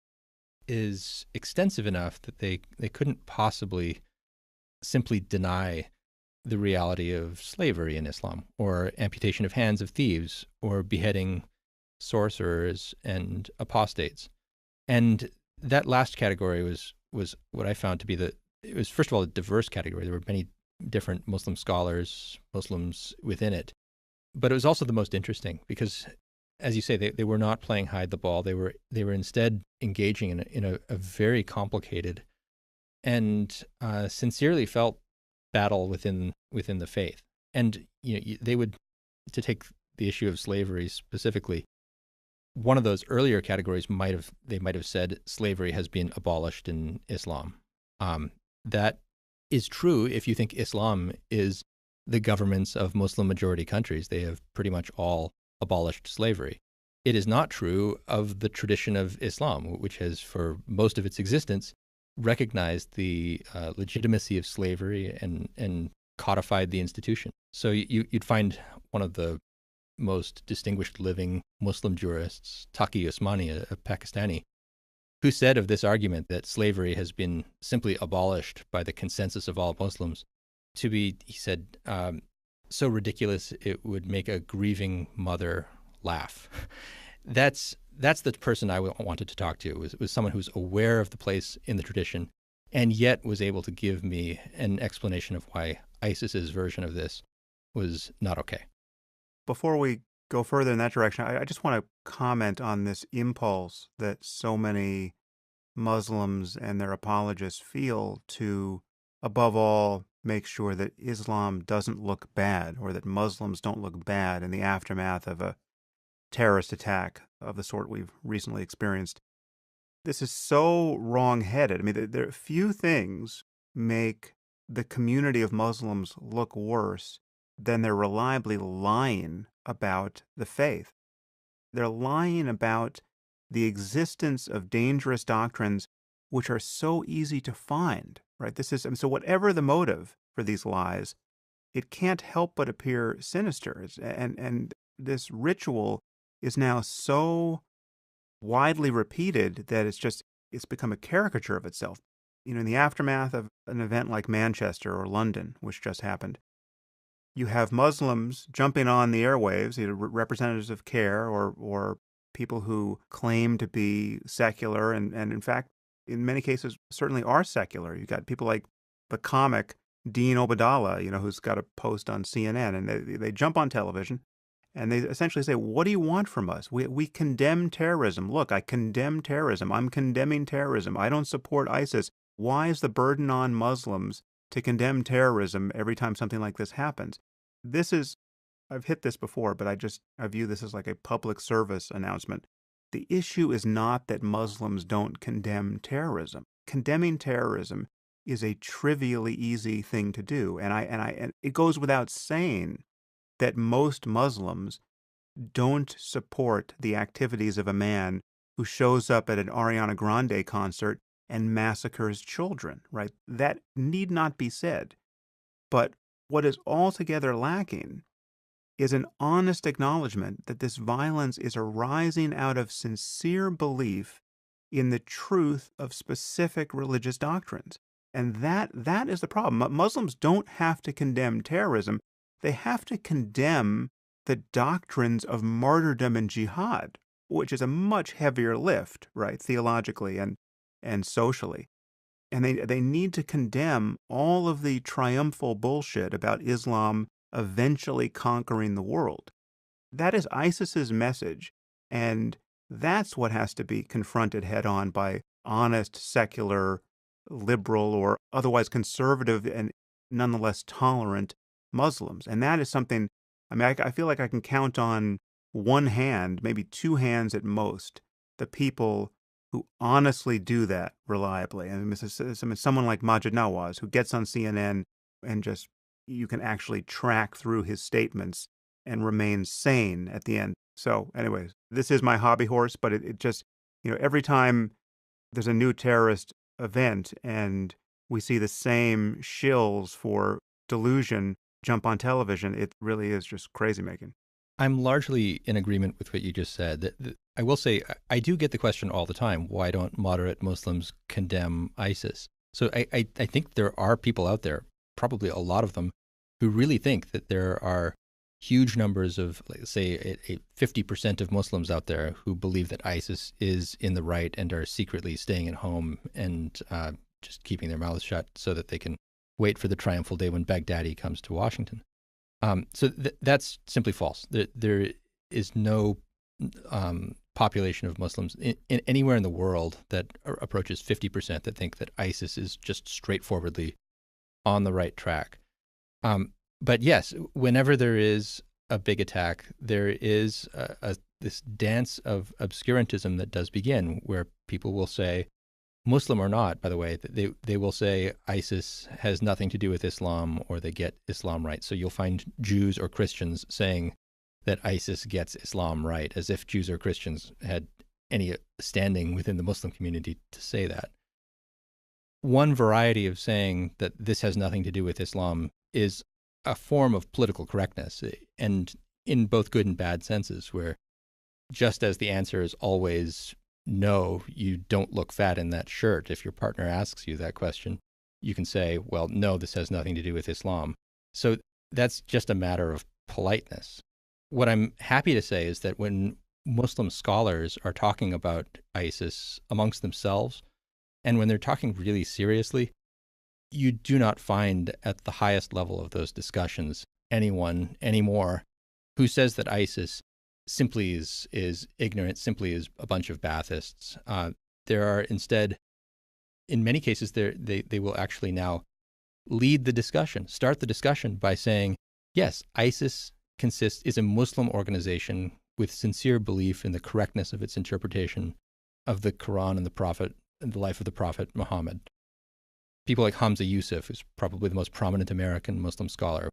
is extensive enough that they couldn't possibly simply deny the reality of slavery in Islam, or amputation of hands of thieves, or beheading sorcerers and apostates. And that last category was what I found to be it was, first of all, a diverse category. There were different Muslim scholars, Muslims within it. But it was also the most interesting because, as you say, they were not playing hide the ball. They were instead engaging in a very complicated and sincerely felt battle within the faith. And they would, to take the issue of slavery specifically, one of those earlier categories might have said slavery has been abolished in Islam. That is true if you think Islam is the governments of Muslim majority countries. They have pretty much all abolished slavery. It is not true of the tradition of Islam, which has, for most of its existence, recognized the legitimacy of slavery and codified the institution. So you'd find one of the most distinguished living Muslim jurists, Taqi Usmani, a Pakistani, who said of this argument that slavery has been simply abolished by the consensus of all Muslims to be, he said, so ridiculous it would make a grieving mother laugh. That's the person I wanted to talk to, was someone who's aware of the place in the tradition and yet was able to give me an explanation of why ISIS's version of this was not okay. Before we go further in that direction, I just want to comment on this impulse that so many Muslims and their apologists feel to, above all, make sure that Islam doesn't look bad or that Muslims don't look bad in the aftermath of a terrorist attack of the sort we've recently experienced. This is so wrong-headed. I mean, there are few things make the community of Muslims look worse than they're reliably lying about the faith. They're lying about the existence of dangerous doctrines which are so easy to find, right? So whatever the motive for these lies, it can't help but appear sinister. And this ritual is now so widely repeated that it's become a caricature of itself. In the aftermath of an event like Manchester or London, which just happened, you have Muslims jumping on the airwaves, either representatives of CARE or people who claim to be secular and in fact, in many cases, certainly are secular. You got people like the comic Dean Obadallah, who's got a post on CNN, and they jump on television and they essentially say, what do you want from us? We condemn terrorism. Look, I condemn terrorism. I'm condemning terrorism. I don't support ISIS. Why is the burden on Muslims to condemn terrorism every time something like this happens? I've hit this before, but I view this as like a public service announcement. The issue is not that Muslims don't condemn terrorism. Condemning terrorism is a trivially easy thing to do. And it goes without saying that most Muslims don't support the activities of a man who shows up at an Ariana Grande concert and massacres children, right? That need not be said. But what is altogether lacking is an honest acknowledgement that this violence is arising out of sincere belief in the truth of specific religious doctrines. And that is the problem. Muslims don't have to condemn terrorism. They have to condemn the doctrines of martyrdom and jihad, which is a much heavier lift, right, theologically and socially. And they need to condemn all of the triumphal bullshit about Islam eventually conquering the world. That is ISIS's message, and that's what has to be confronted head on by honest, secular, liberal, or otherwise conservative and nonetheless tolerant Muslims. And that is something, I feel like I can count on one hand, maybe two hands at most, the people who honestly do that reliably. And someone like Majid Nawaz, who gets on CNN and just, you can actually track through his statements and remain sane at the end. So anyways, this is my hobby horse, but it just, every time there's a new terrorist event and we see the same shills for delusion jump on television, it really is just crazy making. I'm largely in agreement with what you just said. I will say, I do get the question all the time, why don't moderate Muslims condemn ISIS? So I think there are people out there, probably a lot of them, who really think that there are huge numbers of, say, 50% of Muslims out there who believe that ISIS is in the right and are secretly staying at home and just keeping their mouths shut so that they can wait for the triumphal day when Baghdadi comes to Washington. So that's simply false. There is no population of Muslims in anywhere in the world that approaches 50% that think that ISIS is just straightforwardly on the right track. But yes, whenever there is a big attack, there is this dance of obscurantism that does begin, where people will say, Muslim or not, by the way, they will say ISIS has nothing to do with Islam, or they get Islam right. So you'll find Jews or Christians saying that ISIS gets Islam right, as if Jews or Christians had any standing within the Muslim community to say that. One variety of saying that this has nothing to do with Islam is a form of political correctness, and in both good and bad senses, where just as the answer is always no, you don't look fat in that shirt, if your partner asks you that question, you can say, well, no, this has nothing to do with Islam. So that's just a matter of politeness. What I'm happy to say is that when Muslim scholars are talking about ISIS amongst themselves, and when they're talking really seriously, you do not find at the highest level of those discussions anyone anymore who says that ISIS simply is ignorant, simply is a bunch of Baathists. There are instead, in many cases, they will actually now lead the discussion, start the discussion by saying, yes, ISIS is a Muslim organization with sincere belief in the correctness of its interpretation of the Quran and the Prophet and the life of the Prophet Muhammad. People like Hamza Yusuf, who's probably the most prominent American Muslim scholar,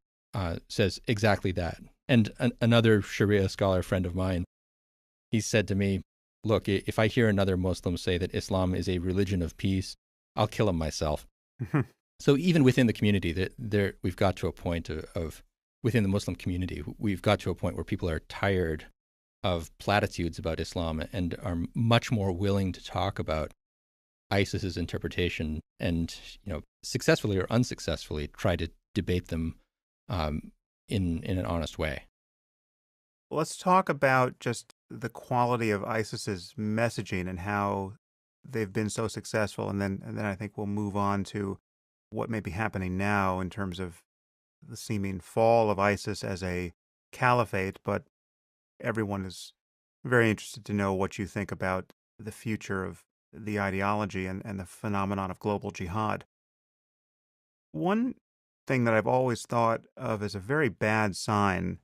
says exactly that. And another Sharia scholar friend of mine, he said to me, look, if I hear another Muslim say that Islam is a religion of peace, I'll kill him myself. So even within the community, we've got to a point of within the Muslim community, we've got to a point where people are tired of platitudes about Islam and are much more willing to talk about ISIS's interpretation and, successfully or unsuccessfully try to debate them in an honest way. Let's talk about just the quality of ISIS's messaging and how they've been so successful, and then I think we'll move on to what may be happening now in terms of the seeming fall of ISIS as a caliphate. But everyone is very interested to know what you think about the future of the ideology and the phenomenon of global jihad. One thing that I've always thought of as a very bad sign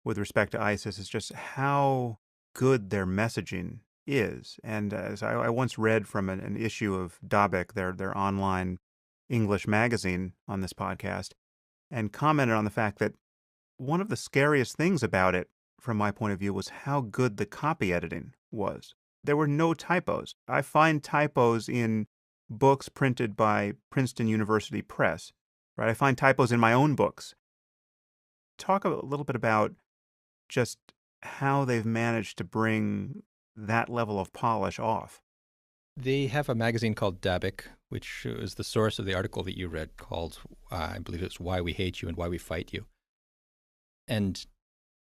with respect to ISIS is just how good their messaging is. And as I once read from an issue of Dabiq, their online English magazine, on this podcast, and commented on the fact that one of the scariest things about it, from my point of view, was how good the copy editing was. There were no typos. I find typos in books printed by Princeton University Press, right? I find typos in my own books. Talk a little bit about just how they've managed to bring that level of polish off. They have a magazine called Dabiq, which is the source of the article that you read called, I believe it's Why We Hate You and Why We Fight You. And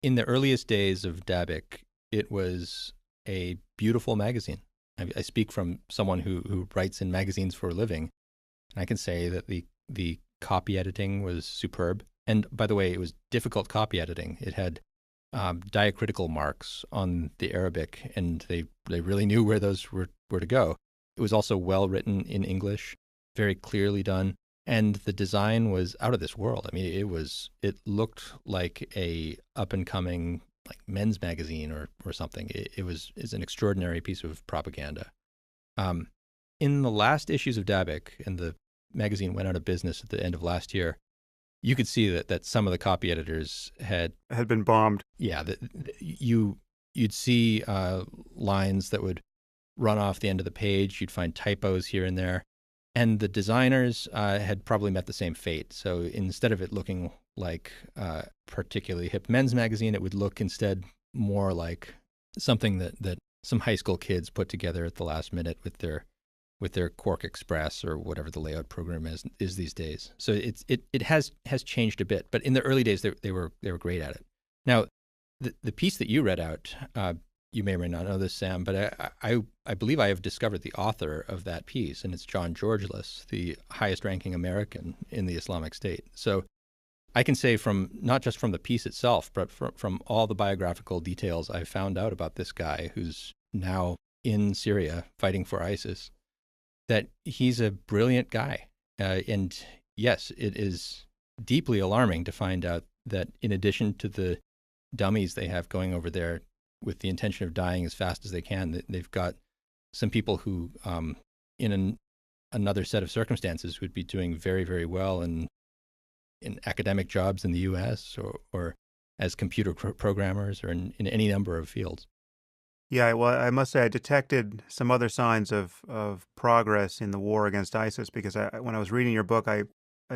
in the earliest days of Dabiq, it was a beautiful magazine. I speak from someone who writes in magazines for a living, and I can say that the copy editing was superb. And by the way, it was difficult copy editing. It had diacritical marks on the Arabic, and they really knew where those were to go. It was also well written in English, very clearly done, and the design was out of this world. I mean, it looked like a up and coming like men's magazine or something. It's an extraordinary piece of propaganda. In the last issues of Dabiq, and the magazine went out of business at the end of last year, you could see that some of the copy editors had been bombed. Yeah, you'd see lines that would run off the end of the page. You'd find typos here and there. And the designers had probably met the same fate. So instead of it looking like a particularly hip men's magazine, it would look instead more like something that some high school kids put together at the last minute with their Quark Express or whatever the layout program is these days. So it has changed a bit, but in the early days they were great at it. Now, the piece that you read out, you may or may not know this, Sam, but I believe I have discovered the author of that piece, and it's John Georgelas, the highest-ranking American in the Islamic State. So I can say from not just from the piece itself, but from all the biographical details I found out about this guy who's now in Syria fighting for ISIS, that he's a brilliant guy. And yes, it is deeply alarming to find out that in addition to the dummies they have going over there with the intention of dying as fast as they can, they've got some people who, another set of circumstances, would be doing very, very well in academic jobs in the U.S. or as computer programmers or in any number of fields. Yeah, well, I must say I detected some other signs of progress in the war against ISIS because when I was reading your book, I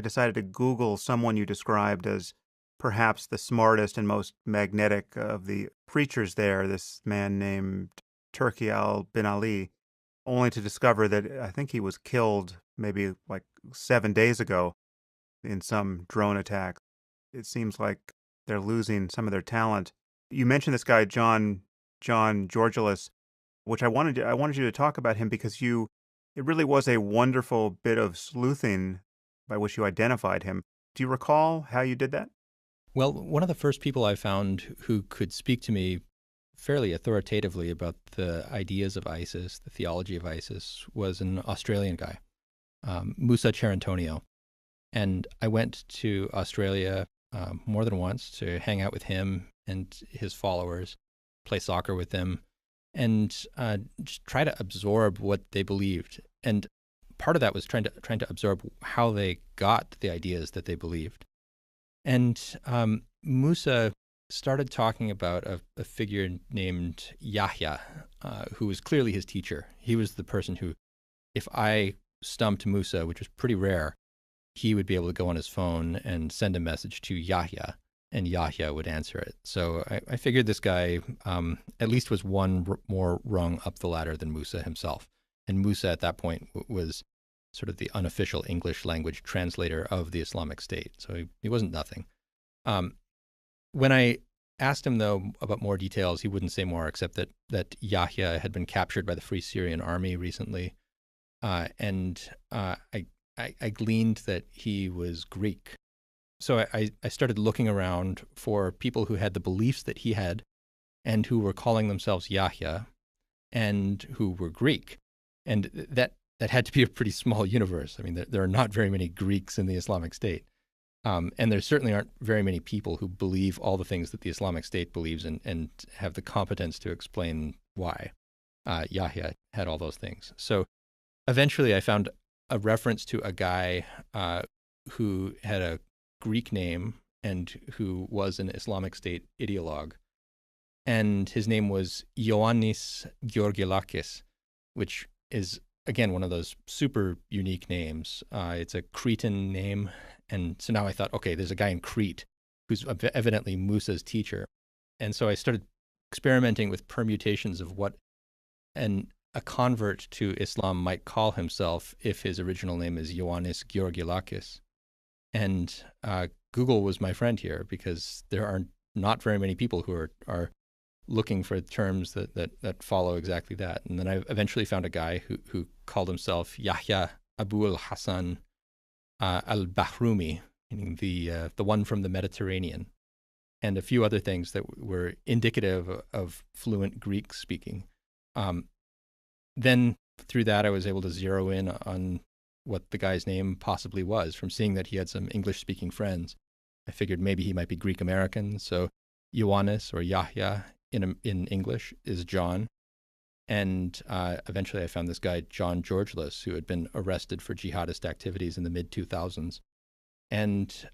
decided to Google someone you described as perhaps the smartest and most magnetic of the preachers there, this man named Turki al-Bin Ali, only to discover that I think he was killed maybe like 7 days ago in some drone attack. It seems like they're losing some of their talent. You mentioned this guy, John Georgelas, which I wanted you to talk about him because it really was a wonderful bit of sleuthing by which you identified him. Do you recall how you did that? Well, one of the first people I found who could speak to me fairly authoritatively about the ideas of ISIS, the theology of ISIS, was an Australian guy, Musa Cherantonio. And I went to Australia more than once to hang out with him and his followers, play soccer with them, and just try to absorb what they believed. And part of that was trying to absorb how they got the ideas that they believed. And Musa started talking about a figure named Yahya, who was clearly his teacher. He was the person who, if I stumped Musa, which was pretty rare, he would be able to go on his phone and send a message to Yahya, and Yahya would answer it. So I figured this guy at least was one more rung up the ladder than Musa himself. And Musa at that point was sort of the unofficial English language translator of the Islamic State. So he wasn't nothing. When I asked him, though, about more details, he wouldn't say more except that Yahya had been captured by the Free Syrian Army recently. And I gleaned that he was Greek. So I started looking around for people who had the beliefs that he had and who were calling themselves Yahya and who were Greek. And that had to be a pretty small universe. I mean, there are not very many Greeks in the Islamic State. And there certainly aren't very many people who believe all the things that the Islamic State believes and have the competence to explain why. Yahya had all those things. So eventually I found a reference to a guy who had a Greek name and who was an Islamic State ideologue. And his name was Ioannis Georgilakis, which is, again, one of those super unique names. It's a Cretan name. And so now I thought, okay, there's a guy in Crete who's evidently Musa's teacher. And so I started experimenting with permutations of what a convert to Islam might call himself if his original name is Ioannis Georgilakis. And Google was my friend here because there are not very many people who are looking for terms that follow exactly that. And then I eventually found a guy who called himself Yahya Abul Hassan al-Bahrumi, meaning the one from the Mediterranean, and a few other things that were indicative of fluent Greek speaking. Then through that, I was able to zero in on what the guy's name possibly was from seeing that he had some English-speaking friends. I figured maybe he might be Greek American, so Ioannis or Yahya in English is John. And eventually I found this guy, John Georgelas, who had been arrested for jihadist activities in the mid-2000s, and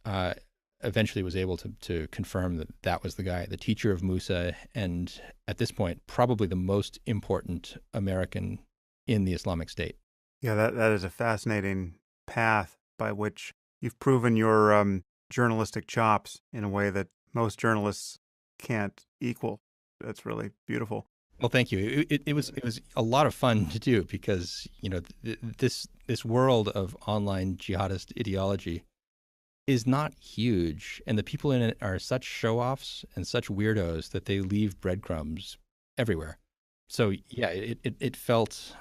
eventually was able to confirm that that was the guy, the teacher of Musa, and at this point, probably the most important American in the Islamic State. Yeah, that is a fascinating path by which you've proven your journalistic chops in a way that most journalists can't equal. That's really beautiful. Well, thank you. It was a lot of fun to do because, you know, this world of online jihadist ideology is not huge, and the people in it are such show-offs and such weirdos that they leave breadcrumbs everywhere. So yeah, it felt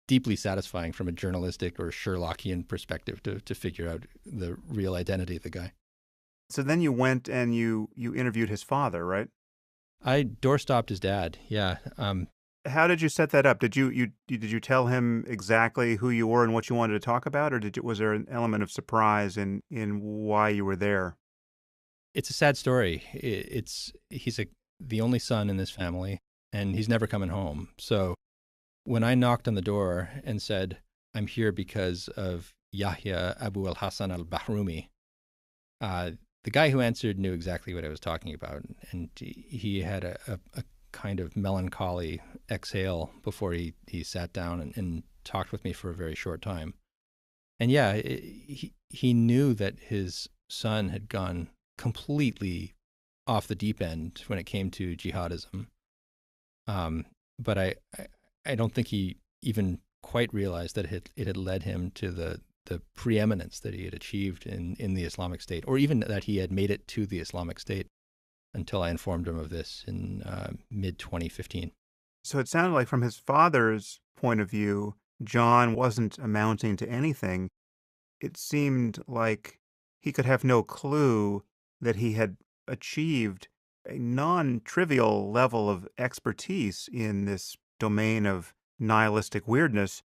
deeply satisfying from a journalistic or Sherlockian perspective to figure out the real identity of the guy. So then you went and you interviewed his father, right? I doorstopped his dad. Yeah. How did you set that up? Did you tell him exactly who you were and what you wanted to talk about, or was there an element of surprise in why you were there? It's a sad story. He's the only son in this family, and he's never coming home. So when I knocked on the door and said, "I'm here because of Yahya Abu al Hassan al Bahrumi," uh, the guy who answered knew exactly what I was talking about, and he had a kind of melancholy exhale before he sat down and talked with me for a very short time. And yeah, he knew that his son had gone completely off the deep end when it came to jihadism. But I don't think he even quite realized that it had led him to the preeminence that he had achieved in the Islamic State, or even that he had made it to the Islamic State until I informed him of this in mid 2015. So it sounded like from his father's point of view, John wasn't amounting to anything. It seemed like he could have no clue that he had achieved a non-trivial level of expertise in this domain of nihilistic weirdness.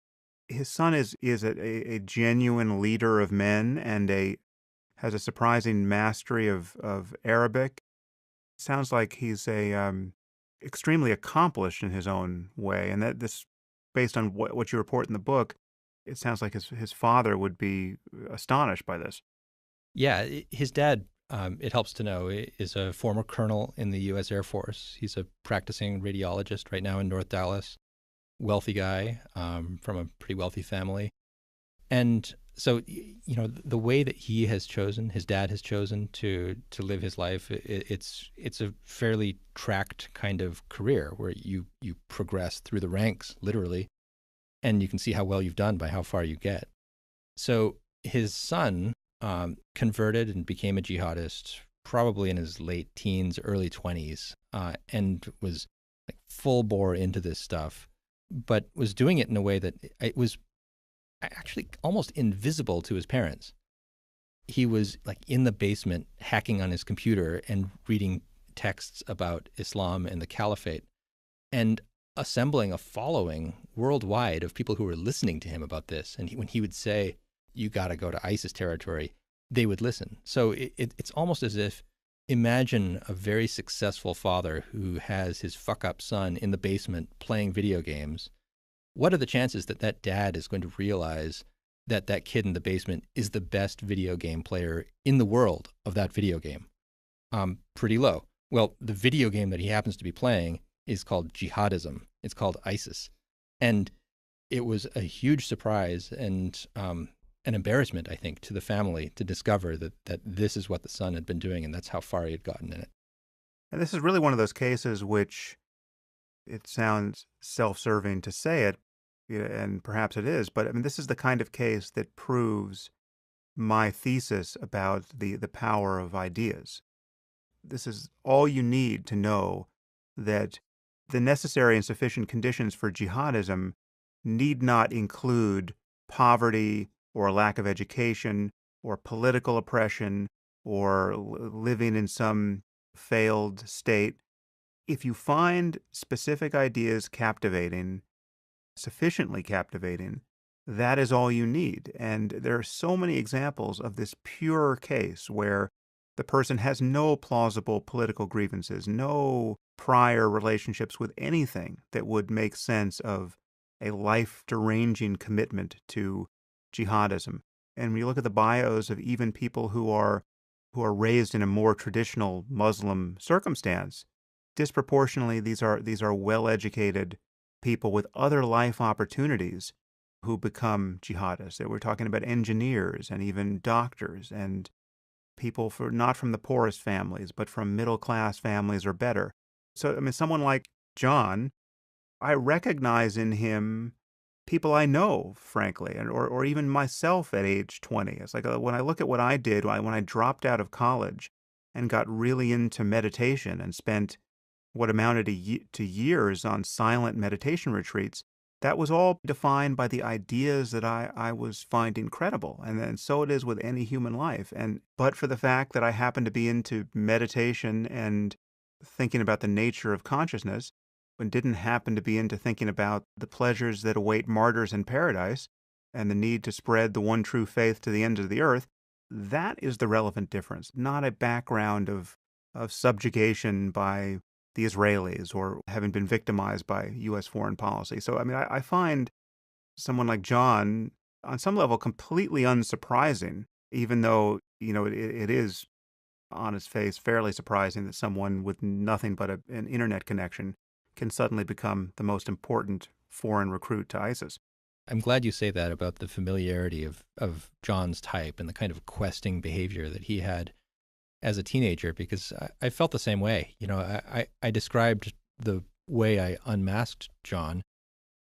His son is a genuine leader of men and has a surprising mastery of Arabic. Sounds like he's extremely accomplished in his own way, and that this, based on what you report in the book, it sounds like his father would be astonished by this. Yeah, his dad, it helps to know, is a former colonel in the U.S. Air Force. He's a practicing radiologist right now in North Dallas. Wealthy guy from a pretty wealthy family. And so, the way that his dad has chosen to live his life, it's a fairly tracked kind of career where you progress through the ranks, literally, and you can see how well you've done by how far you get. So his son converted and became a jihadist probably in his late teens, early 20s, and was like full bore into this stuff, but was doing it in a way that it was actually almost invisible to his parents. He was like in the basement hacking on his computer and reading texts about Islam and the caliphate and assembling a following worldwide of people who were listening to him about this. And when he would say, "You got to go to ISIS territory," they would listen. So it's almost as if, imagine a very successful father who has his fuck up son in the basement playing video games. What are the chances that that dad is going to realize that that kid in the basement is the best video game player in the world of that video game? Pretty low. Well, the video game that he happens to be playing is called jihadism. It's called ISIS. And it was a huge surprise and an embarrassment, I think, to the family to discover that this is what the son had been doing, and that's how far he had gotten in it. And this is really one of those cases which, it sounds self-serving to say it, and perhaps it is, but I mean, this is the kind of case that proves my thesis about the power of ideas. This is all you need to know that the necessary and sufficient conditions for jihadism need not include poverty or a lack of education or political oppression or living in some failed state. If you find specific ideas captivating, sufficiently captivating, that is all you need. And there are so many examples of this pure case where the person has no plausible political grievances, no prior relationships with anything that would make sense of a life-deranging commitment to jihadism. And when you look at the bios of even people who are raised in a more traditional Muslim circumstance, disproportionately these are well-educated people with other life opportunities who become jihadists. We're talking about engineers and even doctors and people not from the poorest families, but from middle-class families or better. So, I mean, someone like John, I recognize in him people I know, frankly, or even myself at age 20. It's like when I look at what I did when I dropped out of college and got really into meditation and spent what amounted to years on silent meditation retreats, that was all defined by the ideas that I was finding credible. And then so it is with any human life. And but for the fact that I happen to be into meditation and thinking about the nature of consciousness, and didn't happen to be into thinking about the pleasures that await martyrs in paradise and the need to spread the one true faith to the ends of the earth, that is the relevant difference, not a background of subjugation by the Israelis or having been victimized by U.S. foreign policy. So, I mean, I find someone like John, on some level, completely unsurprising, even though, it is on its face fairly surprising that someone with nothing but an internet connection can suddenly become the most important foreign recruit to ISIS. I'm glad you say that about the familiarity of John's type and the kind of questing behavior that he had as a teenager, because I felt the same way. I described the way I unmasked John.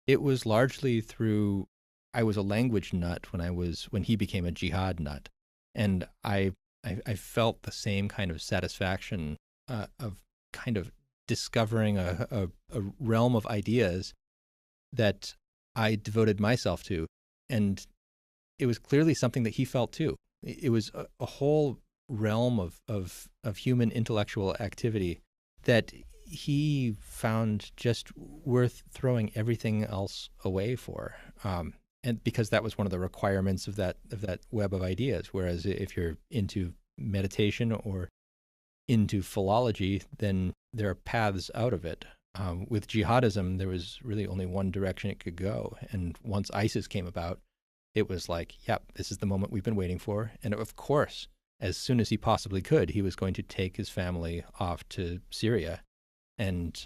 It was largely through, I was a language nut when he became a jihad nut. And I felt the same kind of satisfaction of kind of discovering a realm of ideas that I devoted myself to. And it was clearly something that he felt too. It was a whole realm of human intellectual activity that he found just worth throwing everything else away for. And because that was one of the requirements of that web of ideas. Whereas if you're into meditation or into philology, then there are paths out of it. With jihadism, there was really only one direction it could go. And once ISIS came about, it was like, yep, this is the moment we've been waiting for. And of course, as soon as he possibly could, he was going to take his family off to Syria and,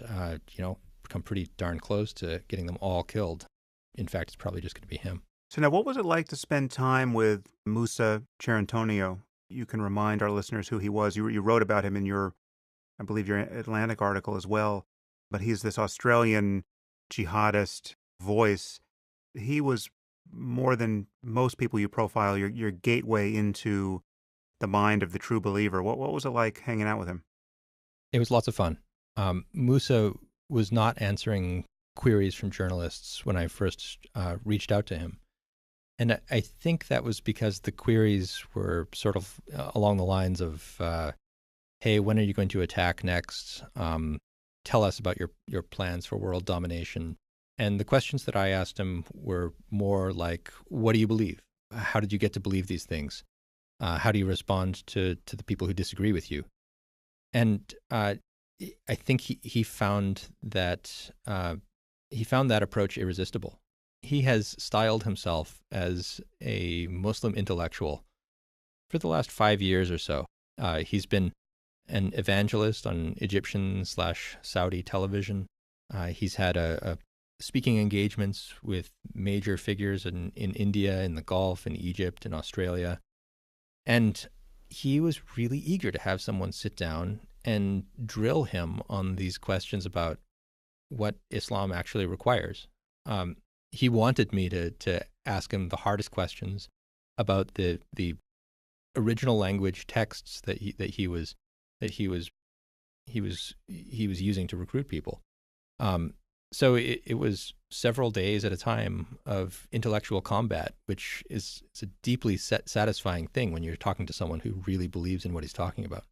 come pretty darn close to getting them all killed. In fact, it's probably just going to be him. So now, what was it like to spend time with Musa Cerantonio? You can remind our listeners who he was. You wrote about him in I believe, your Atlantic article as well. But he's this Australian jihadist voice. He was, more than most people you profile, your gateway into the mind of the true believer. What was it like hanging out with him? It was lots of fun. Musa was not answering queries from journalists when I first reached out to him. And I think that was because the queries were sort of along the lines of, hey, when are you going to attack next? Tell us about your plans for world domination. And the questions that I asked him were more like, what do you believe? How did you get to believe these things? How do you respond to the people who disagree with you? And I think he found that approach irresistible. He has styled himself as a Muslim intellectual for the last 5 years or so. He's been an evangelist on Egyptian/Saudi television. He's had a speaking engagements with major figures in India, in the Gulf, in Egypt, in Australia. And he was really eager to have someone sit down and drill him on these questions about what Islam actually requires. He wanted me to ask him the hardest questions about the original language texts that he was using to recruit people. So it was several days at a time of intellectual combat, which is a deeply satisfying thing when you're talking to someone who really believes in what he's talking about.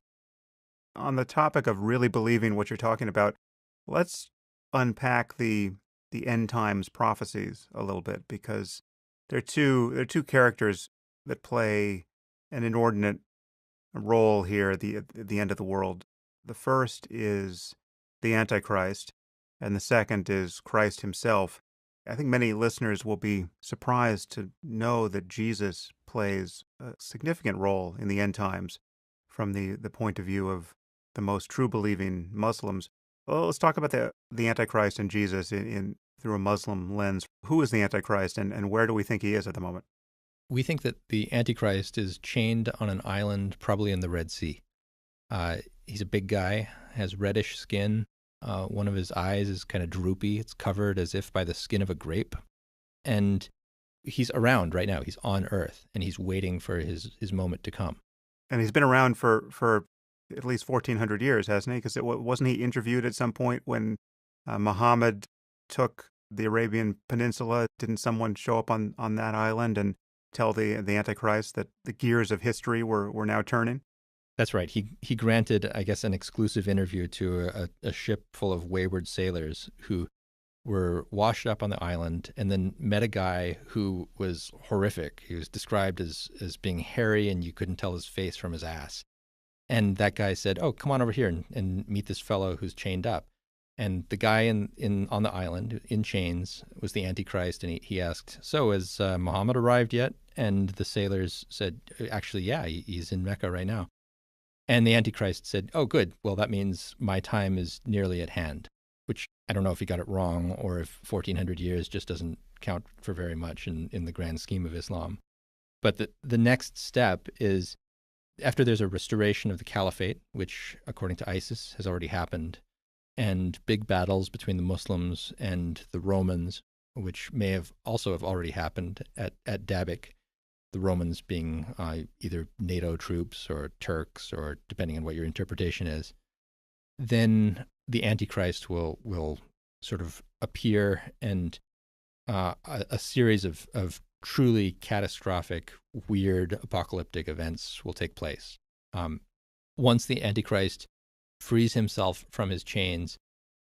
On the topic of really believing what you're talking about, let's unpack the end times prophecies a little bit, because there are two characters that play an inordinate role here at the end of the world. The first is the Antichrist, and the second is Christ himself. I think many listeners will be surprised to know that Jesus plays a significant role in the end times from the point of view of the most true believing Muslims. Well, let's talk about the Antichrist and Jesus in through a Muslim lens. Who is the Antichrist, and where do we think he is at the moment? We think that the Antichrist is chained on an island, probably in the Red Sea. He's a big guy, has reddish skin. One of his eyes is kind of droopy. It's covered as if by the skin of a grape. And he's around right now. He's on Earth, and he's waiting for his moment to come. And he's been around for at least 1,400 years, hasn't he? Because wasn't he interviewed at some point when Muhammad took the Arabian Peninsula? Didn't someone show up on that island and tell the Antichrist that the gears of history were now turning? That's right. He granted, I guess, an exclusive interview to a ship full of wayward sailors who were washed up on the island and then met a guy who was horrific. He was described as being hairy and you couldn't tell his face from his ass. And that guy said, "Oh, come on over here and meet this fellow who's chained up." And the guy on the island in chains was the Antichrist. And he asked, "So has Muhammad arrived yet?" And the sailors said, "Actually, yeah, he's in Mecca right now." And the Antichrist said, "Oh, good. Well, that means my time is nearly at hand," which I don't know if he got it wrong or if 1,400 years just doesn't count for very much in the grand scheme of Islam. But the next step is, after there's a restoration of the caliphate, which according to ISIS has already happened, and big battles between the Muslims and the Romans, which may have already happened at Dabik, the Romans being either NATO troops or Turks, or depending on what your interpretation is, then the Antichrist will sort of appear, and a series of truly catastrophic, weird, apocalyptic events will take place. Once the Antichrist frees himself from his chains,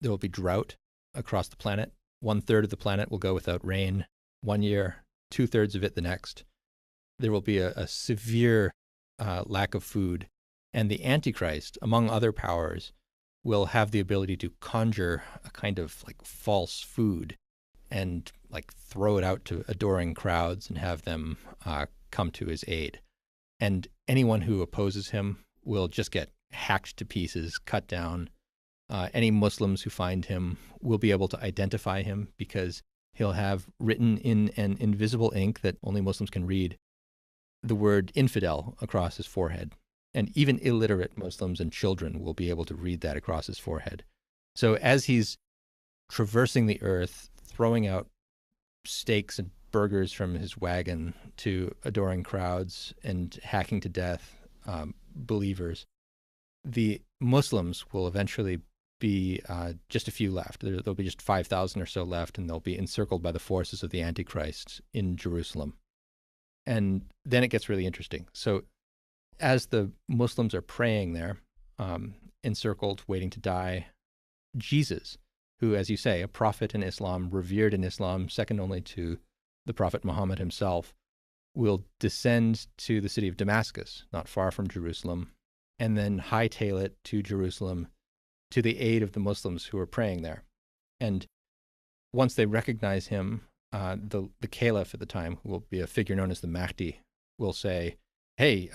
there will be drought across the planet. 1/3 of the planet will go without rain 1 year, 2/3 of it the next. There will be a severe lack of food. And the Antichrist, among other powers, will have the ability to conjure a kind of like false food and like throw it out to adoring crowds and have them come to his aid. And anyone who opposes him will just get hacked to pieces, cut down. Any Muslims who find him will be able to identify him because he'll have written in an invisible ink that only Muslims can read the word infidel across his forehead. And even illiterate Muslims and children will be able to read that across his forehead. So as he's traversing the earth, throwing out steaks and burgers from his wagon to adoring crowds and hacking to death believers, the Muslims will eventually be just a few left. There'll be just 5,000 or so left, and they'll be encircled by the forces of the Antichrist in Jerusalem. And then it gets really interesting. So as the Muslims are praying there, encircled, waiting to die, Jesus, who, as you say, a prophet in Islam, revered in Islam, second only to the Prophet Muhammad himself, will descend to the city of Damascus, not far from Jerusalem, and then hightail it to Jerusalem to the aid of the Muslims who are praying there. And once they recognize him, the caliph at the time, who will be a figure known as the Mahdi, will say, "Hey,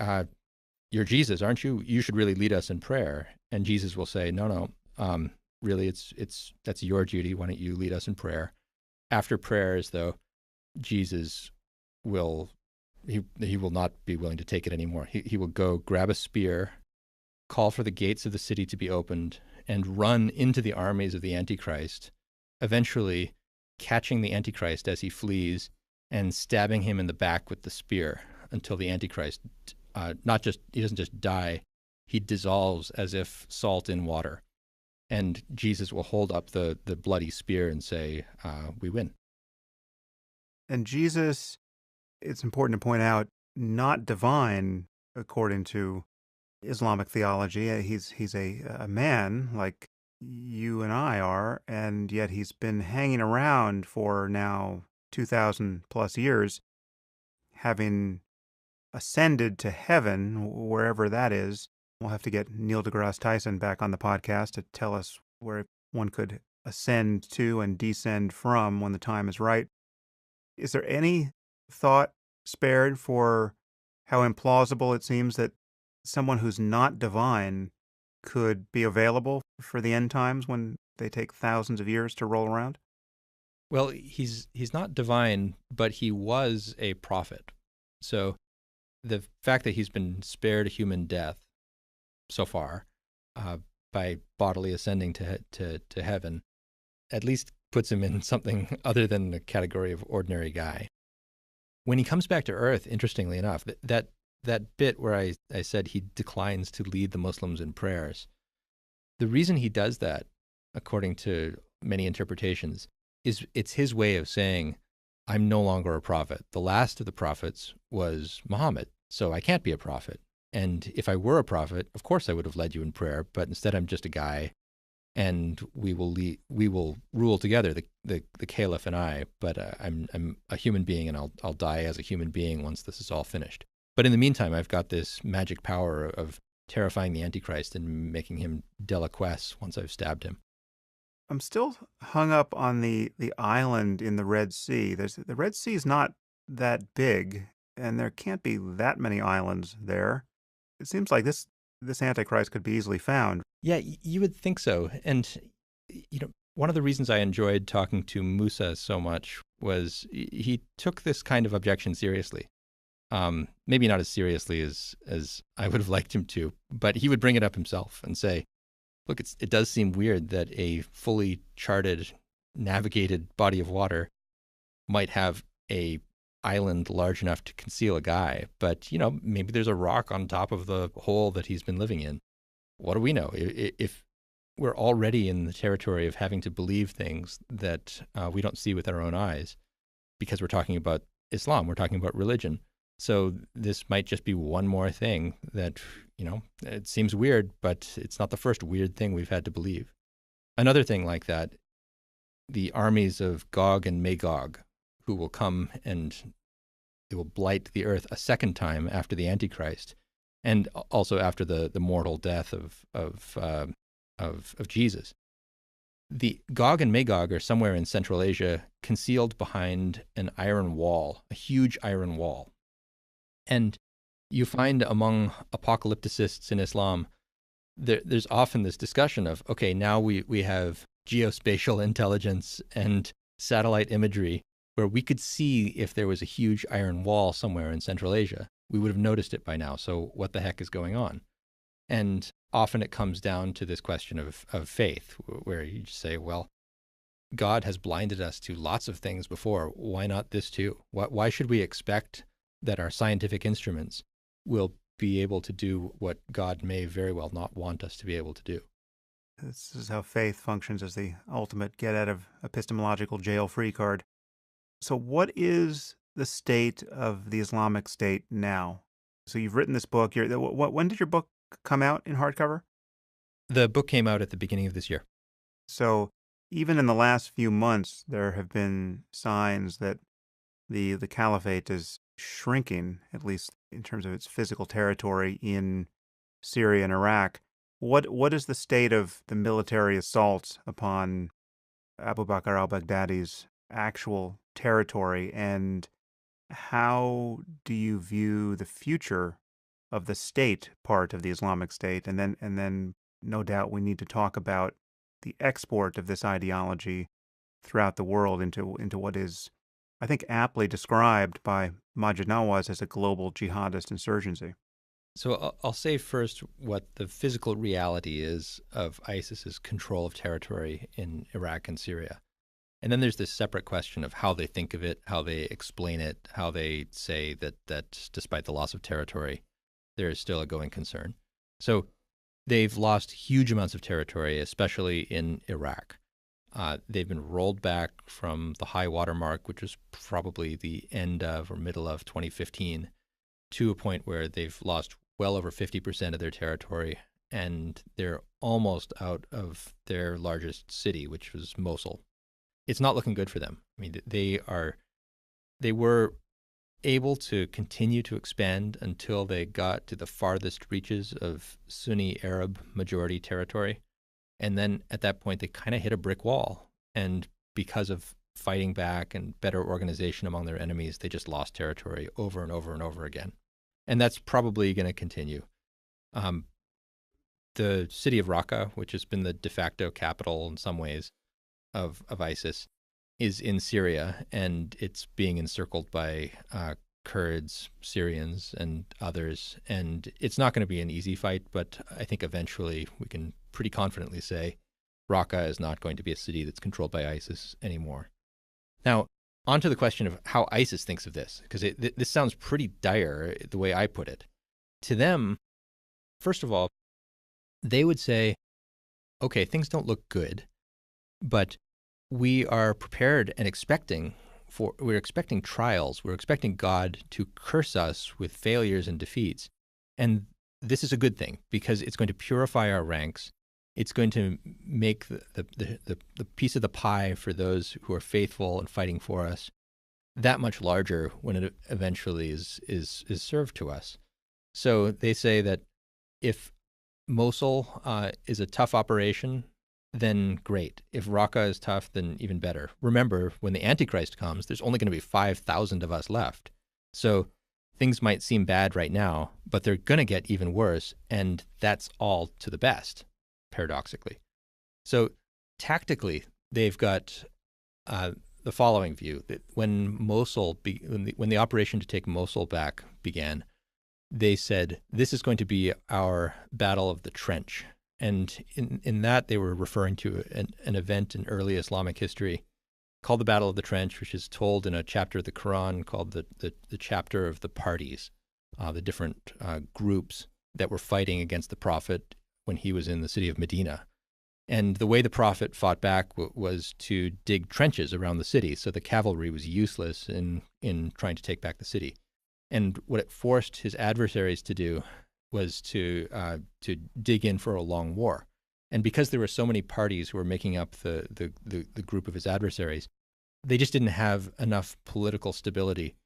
you're Jesus, aren't you? You should really lead us in prayer." And Jesus will say, "No, really, that's your duty. Why don't you lead us in prayer?" After prayers, though, Jesus will not be willing to take it anymore. He will go grab a spear, call for the gates of the city to be opened, and run into the armies of the Antichrist, eventually catching the Antichrist as he flees and stabbing him in the back with the spear until the Antichrist he doesn't just die, he dissolves as if salt in water. And Jesus will hold up the bloody spear and say, "We win." And Jesus, it's important to point out, not divine according to Islamic theology. He's a man like you and I are, and yet he's been hanging around for now 2,000 plus years, having ascended to heaven, wherever that is. We'll have to get Neil deGrasse Tyson back on the podcast to tell us where one could ascend to and descend from when the time is right. Is there any thought spared for how implausible it seems that someone who's not divine could be available for the end times when they take thousands of years to roll around? Well, he's not divine, but he was a prophet. So the fact that he's been spared a human death so far by bodily ascending to heaven at least puts him in something other than the category of ordinary guy. When he comes back to Earth, interestingly enough, that that bit where I said he declines to lead the Muslims in prayers, the reason he does that, according to many interpretations, is it's his way of saying, I'm no longer a prophet. The last of the prophets was Muhammad, so I can't be a prophet. And if I were a prophet, of course I would have led you in prayer, but instead I'm just a guy, and we will rule together, the caliph and I. But I'm a human being, and I'll die as a human being once this is all finished. But in the meantime, I've got this magic power of terrifying the Antichrist and making him deliquesce once I've stabbed him. I'm still hung up on the island in the Red Sea. The Red Sea is not that big, and there can't be that many islands there. It seems like this Antichrist could be easily found. Yeah, you would think so. And, one of the reasons I enjoyed talking to Musa so much was he took this kind of objection seriously. Maybe not as seriously as I would have liked him to, but he would bring it up himself and say, look, it does seem weird that a fully charted, navigated body of water might have a island large enough to conceal a guy, but maybe there's a rock on top of the hole that he's been living in. What do we know? If we're already in the territory of having to believe things that we don't see with our own eyes, because we're talking about Islam, we're talking about religion. So this might just be one more thing that, it seems weird, but it's not the first weird thing we've had to believe. Another thing like that, the armies of Gog and Magog, who will come and they will blight the earth a second time after the Antichrist, and also after the mortal death of Jesus. The Gog and Magog are somewhere in Central Asia, concealed behind an iron wall, a huge iron wall. And you find among apocalypticists in Islam, there's often this discussion of, okay, now we have geospatial intelligence and satellite imagery where we could see if there was a huge iron wall somewhere in Central Asia. We would have noticed it by now. So what the heck is going on? And often it comes down to this question of faith, where you just say, well, God has blinded us to lots of things before. Why not this too? Why should we expect that our scientific instruments will be able to do what God may very well not want us to be able to do? This is how faith functions as the ultimate get out of epistemological jail free card. So what is the state of the Islamic State now? So you've written this book. When did your book come out in hardcover? The book came out at the beginning of this year. So even in the last few months, there have been signs that the caliphate is shrinking, at least in terms of its physical territory in Syria and Iraq. What is the state of the military assaults upon Abu Bakr al-Baghdadi's actual territory, and how do you view the future of the state part of the Islamic State? And then no doubt we need to talk about the export of this ideology throughout the world into what is, I think, aptly described by Majid Nawaz as a global jihadist insurgency. So I'll say first what the physical reality is of ISIS's control of territory in Iraq and Syria. And then there's this separate question of how they think of it, how they explain it, how they say that despite the loss of territory, there is still a going concern. So they've lost huge amounts of territory, especially in Iraq. They've been rolled back from the high water mark, which was probably the end of or middle of 2015, to a point where they've lost well over 50% of their territory, and they're almost out of their largest city, which was Mosul. It's not looking good for them. I mean, they were able to continue to expand until they got to the farthest reaches of Sunni Arab majority territory. And then at that point, they kind of hit a brick wall. And because of fighting back and better organization among their enemies, they just lost territory over and over and over again. And that's probably going to continue. The city of Raqqa, which has been the de facto capital in some ways of ISIS, is in Syria, and it's being encircled by Kurds, Syrians, and others. And it's not going to be an easy fight, but I think eventually we can pretty confidently say Raqqa is not going to be a city that's controlled by ISIS anymore. Now, on to the question of how ISIS thinks of this, because this sounds pretty dire the way I put it. to them, first of all, they would say, okay, things don't look good, but we are prepared and we're expecting trials. We're expecting God to curse us with failures and defeats. And this is a good thing because it's going to purify our ranks. It's going to make the piece of the pie for those who are faithful and fighting for us that much larger when it eventually is served to us. So they say that if Mosul is a tough operation, then great. If Raqqa is tough, then even better. Remember, when the Antichrist comes, there's only going to be 5,000 of us left. So things might seem bad right now, but they're going to get even worse, and that's all to the best, paradoxically. So tactically, they've got the following view, that when the operation to take Mosul back began, they said, this is going to be our battle of the trench. And in that, they were referring to an event in early Islamic history called the Battle of the Trench, which is told in a chapter of the Quran called the chapter of the parties, the different groups that were fighting against the Prophet when he was in the city of Medina. And the way the Prophet fought back was to dig trenches around the city, so the cavalry was useless in trying to take back the city. And what it forced his adversaries to do was to dig in for a long war. And because there were so many parties who were making up the group of his adversaries, they just didn't have enough political stability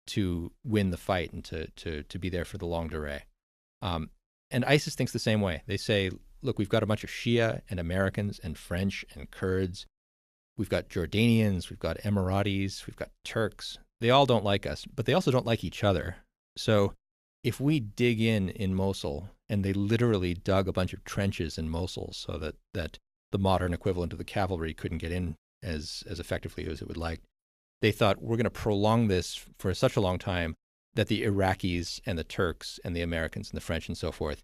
to win the fight and to be there for the longue durée. And ISIS thinks the same way. They say, look, we've got a bunch of Shia and Americans and French and Kurds. We've got Jordanians, we've got Emiratis, we've got Turks. They all don't like us, but they also don't like each other. So if we dig in Mosul, and they literally dug a bunch of trenches in Mosul so that the modern equivalent of the cavalry couldn't get in as effectively as it would like, they thought, we're going to prolong this for such a long time that the Iraqis and the Turks and the Americans and the French and so forth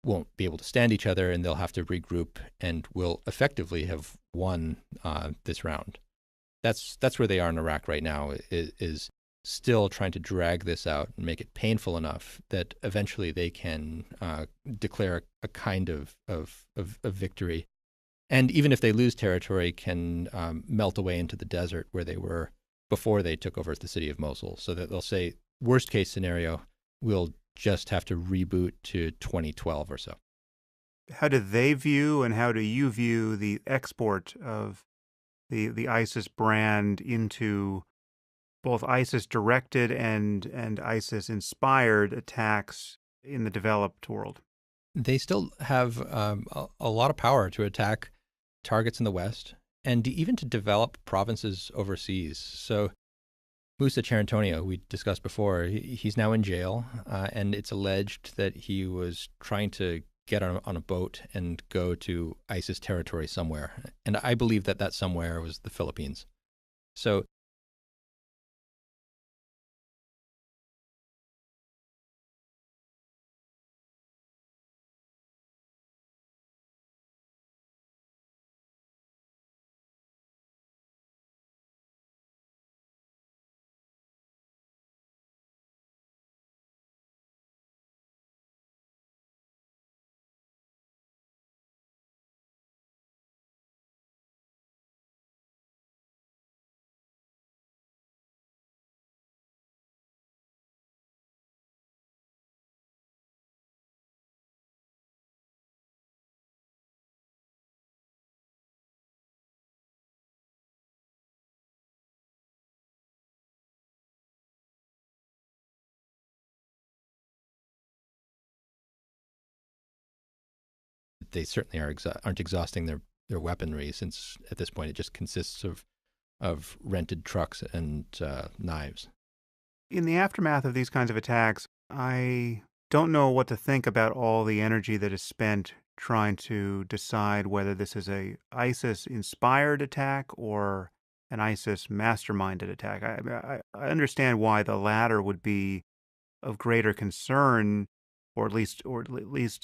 won't be able to stand each other, and they'll have to regroup, and will effectively have won this round. That's where they are in Iraq right now, is still trying to drag this out and make it painful enough that eventually they can declare a kind of victory. And even if they lose territory, can melt away into the desert where they were before they took over the city of Mosul, so that they'll say, worst case scenario, we'll just have to reboot to 2012 or so. How do they view, and how do you view, the export of the ISIS brand into both ISIS-directed and ISIS-inspired attacks in the developed world? They still have a lot of power to attack targets in the West, and even to develop provinces overseas. So Musa Charantonio, we discussed before, he's now in jail, and it's alleged that he was trying to get on a boat and go to ISIS territory somewhere. And I believe that somewhere was the Philippines. So they certainly aren't exhausting their weaponry, since at this point it just consists of rented trucks and knives. In the aftermath of these kinds of attacks, I don't know what to think about all the energy that is spent trying to decide whether this is a ISIS-inspired attack or an ISIS masterminded attack. I understand why the latter would be of greater concern, or at least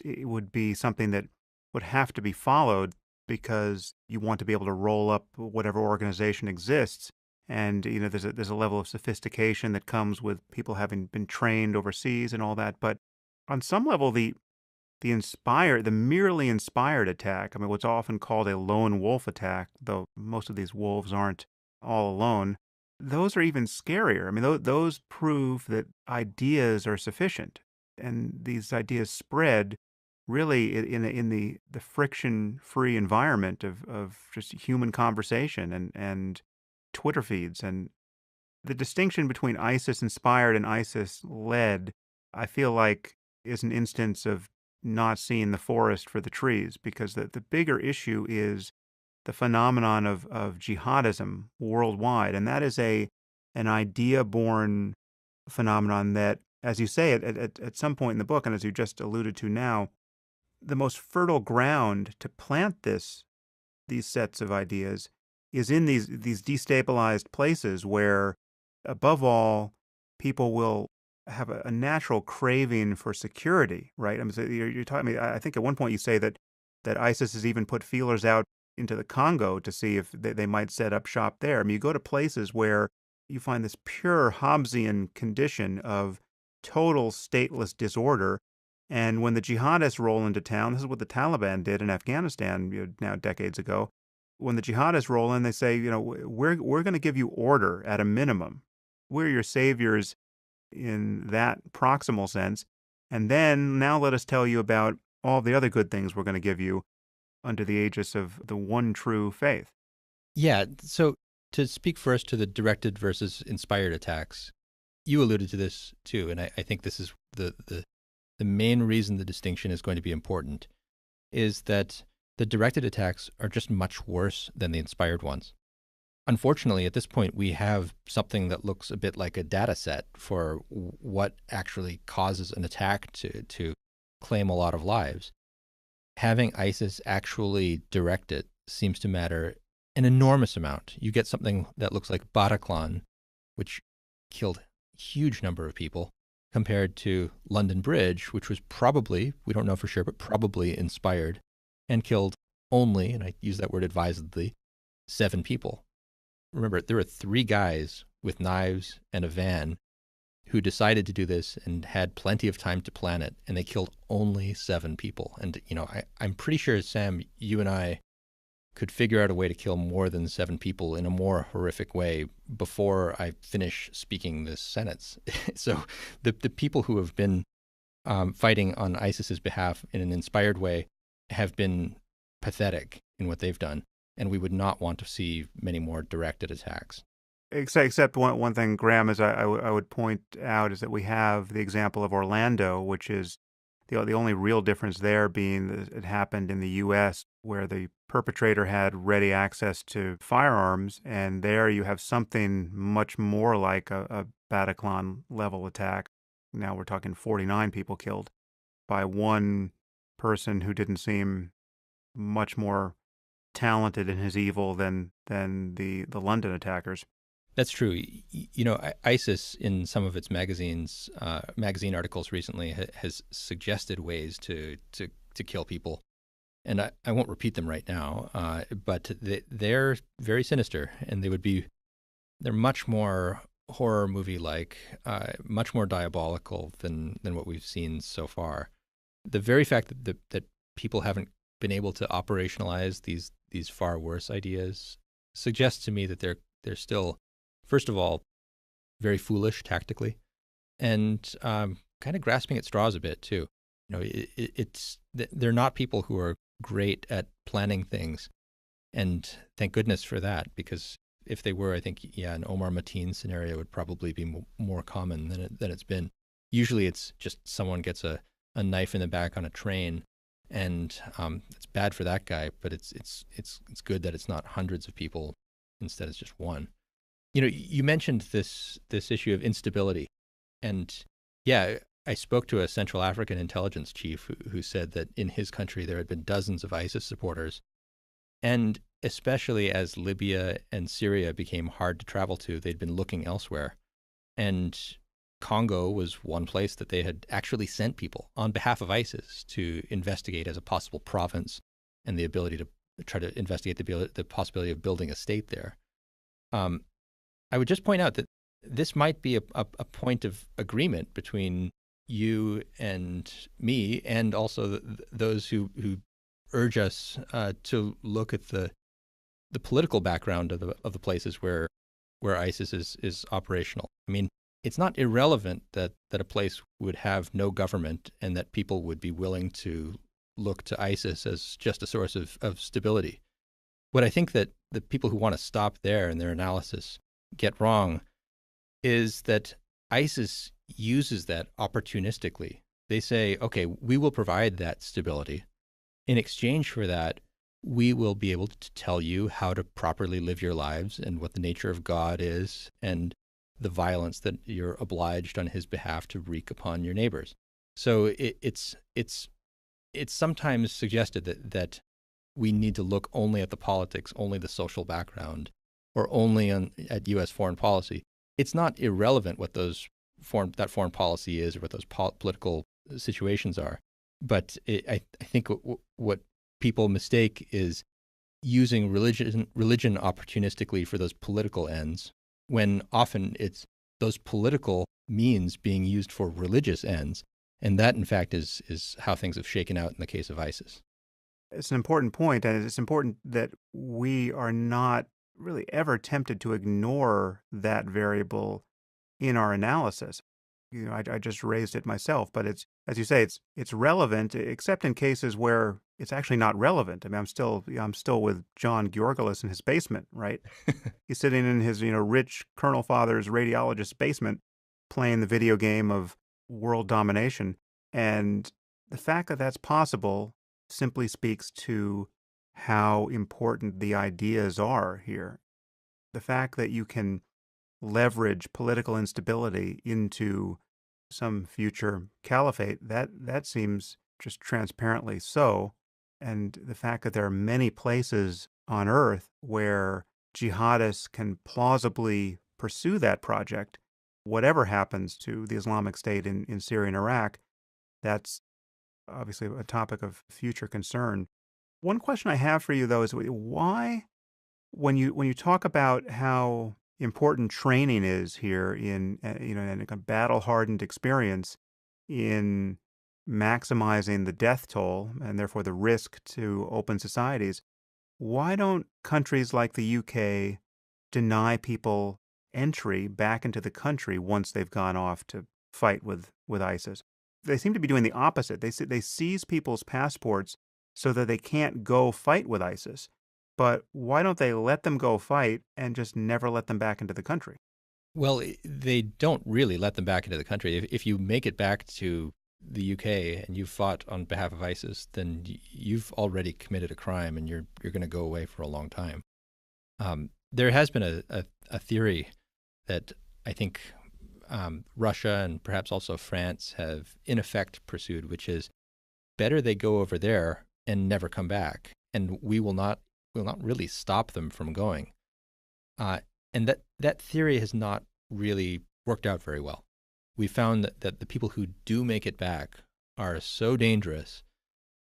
it would be something that would have to be followed, because you want to be able to roll up whatever organization exists. And there's a level of sophistication that comes with people having been trained overseas and all that. But on some level, the merely inspired attack, I mean, what's often called a lone wolf attack, though most of these wolves aren't all alone, those are even scarier. I mean, those prove that ideas are sufficient, and these ideas spread really in the friction-free environment of just human conversation and Twitter feeds. And the distinction between ISIS-inspired and ISIS-led, I feel like, is an instance of not seeing the forest for the trees, because the bigger issue is the phenomenon of jihadism worldwide. And that is an idea-born phenomenon that, as you say at some point in the book, and as you just alluded to now, the most fertile ground to plant these sets of ideas is in these destabilized places where, above all, people will have a natural craving for security, right? I mean, so you're talking. I mean, I think at one point you say that ISIS has even put feelers out into the Congo to see if they might set up shop there. I mean, you go to places where you find this pure Hobbesian condition of total stateless disorder. And when the jihadists roll into town, this is what the Taliban did in Afghanistan, now decades ago. When the jihadists roll in, they say, we're going to give you order at a minimum. We're your saviors in that proximal sense. And then now let us tell you about all the other good things we're going to give you under the aegis of the one true faith. Yeah. So to speak first to the directed versus inspired attacks, you alluded to this too, and I think this is the main reason the distinction is going to be important, is that the directed attacks are just much worse than the inspired ones. Unfortunately, at this point, we have something that looks a bit like a data set for what actually causes an attack to claim a lot of lives. Having ISIS actually direct it seems to matter an enormous amount. You get something that looks like Bataclan, which killed a huge number of people, compared to London Bridge, which was probably, we don't know for sure, but probably inspired and killed only, and I use that word advisedly, 7 people. Remember, there were 3 guys with knives and a van who decided to do this and had plenty of time to plan it, and they killed only 7 people. And, I'm pretty sure, Sam, you and I could figure out a way to kill more than 7 people in a more horrific way before I finish speaking this sentence. So the people who have been fighting on ISIS's behalf in an inspired way have been pathetic in what they've done, and we would not want to see many more directed attacks. Except one thing, Graeme, is I would point out is that we have the example of Orlando, which is the only real difference there being that it happened in the U.S., where the perpetrator had ready access to firearms, and there you have something much more like a Bataclan level attack. Now we're talking 49 people killed by one person who didn't seem much more talented in his evil than the London attackers. That's true. ISIS in some of its magazine articles recently has suggested ways to kill people, and I won't repeat them right now. But they're very sinister, and they're much more horror movie like, much more diabolical than what we've seen so far. The very fact that people haven't been able to operationalize these far worse ideas suggests to me that they're still, first of all, very foolish tactically, and kind of grasping at straws a bit too. They're not people who are great at planning things, and thank goodness for that, because if they were, I think, an Omar Mateen scenario would probably be more common than it's been. Usually, it's just someone gets a knife in the back on a train, and it's bad for that guy, but it's good that it's not hundreds of people. Instead, it's just one. You mentioned this issue of instability, and I spoke to a Central African intelligence chief who said that in his country there had been dozens of ISIS supporters, and especially as Libya and Syria became hard to travel to, they'd been looking elsewhere. And Congo was one place that they had actually sent people on behalf of ISIS to investigate as a possible province, and the ability to try to investigate the possibility of building a state there. I would just point out that this might be a point of agreement between you and me, and also those who urge us to look at the political background of the places where ISIS is operational. I mean, it's not irrelevant that a place would have no government and that people would be willing to look to ISIS as just a source of stability. What I think that the people who want to stop there in their analysis get wrong is that ISIS uses that opportunistically. They say, okay, we will provide that stability. In exchange for that, we will be able to tell you how to properly live your lives and what the nature of God is and the violence that you're obliged on his behalf to wreak upon your neighbors. So it's sometimes suggested that we need to look only at the politics, only the social background, or only at U.S. foreign policy. It's not irrelevant what that foreign policy is or what those political situations are. But I think what people mistake is using religion opportunistically for those political ends, when often it's those political means being used for religious ends. And that, in fact, is how things have shaken out in the case of ISIS. It's an important point, and it's important that we are not really ever tempted to ignore that variable in our analysis. I just raised it myself, but it's, as you say, it's relevant, except in cases where it's actually not relevant. I mean, I'm still with John Georgelis in his basement, right? He's sitting in his, rich Colonel Father's radiologist's basement playing the video game of world domination. And the fact that that's possible simply speaks to how important the ideas are here. The fact that you can leverage political instability into some future caliphate, that seems just transparently so. And the fact that there are many places on earth where jihadists can plausibly pursue that project, whatever happens to the Islamic State in Syria and Iraq, that's obviously a topic of future concern. One question I have for you, though, is why, when you talk about how important training is here in in a battle-hardened experience in maximizing the death toll and therefore the risk to open societies, why don't countries like the UK deny people entry back into the country once they've gone off to fight with ISIS? They seem to be doing the opposite. They seize people's passports so that they can't go fight with ISIS. But why don't they let them go fight and just never let them back into the country? Well, they don't really let them back into the country. If you make it back to the UK and you fought on behalf of ISIS, then you've already committed a crime and you're going to go away for a long time. There has been a theory that I think Russia and perhaps also France have in effect pursued, which is better they go over there and never come back, and we will not really stop them from going. And that theory has not really worked out very well. We found that the people who do make it back are so dangerous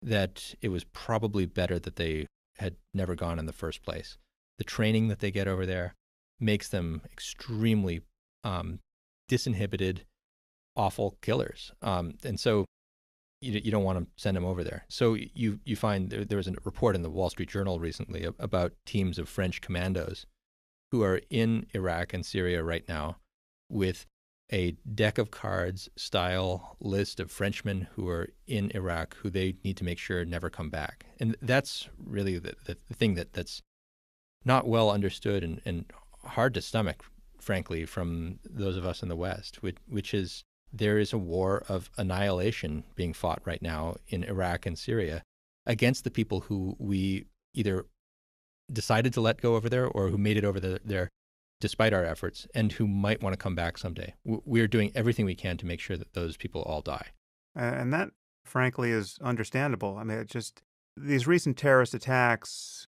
that it was probably better that they had never gone in the first place. The training that they get over there makes them extremely disinhibited, awful killers. And so you don't want to send them over there. So you find there was a report in the Wall Street Journal recently about teams of French commandos who are in Iraq and Syria right now with a deck of cards style list of Frenchmen who are in Iraq who they need to make sure never come back. And that's really the thing that's not well understood and hard to stomach, frankly, from those of us in the West, which is there is a war of annihilation being fought right now in Iraq and Syria against the people who we either decided to let go over there or who made it over there despite our efforts and who might want to come back someday. We're doing everything we can to make sure that those people all die. And that, frankly, is understandable. I mean, it just, these recent terrorist attacks,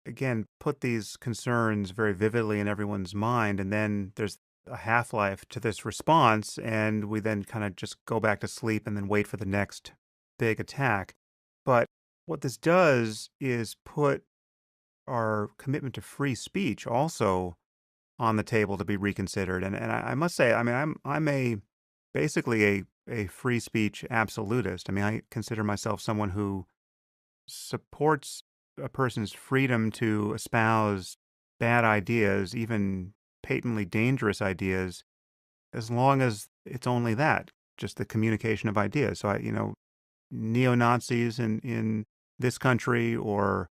again, put these concerns very vividly in everyone's mind. And then there's a half-life to this response, and we then kind of just go back to sleep and then wait for the next big attack. But what this does is put our commitment to free speech also on the table to be reconsidered. And I must say, I mean, I'm basically a a free speech absolutist. I mean, I consider myself someone who supports a person's freedom to espouse bad ideas, even patently dangerous ideas, as long as it's only that, just the communication of ideas. So neo-Nazis in this country or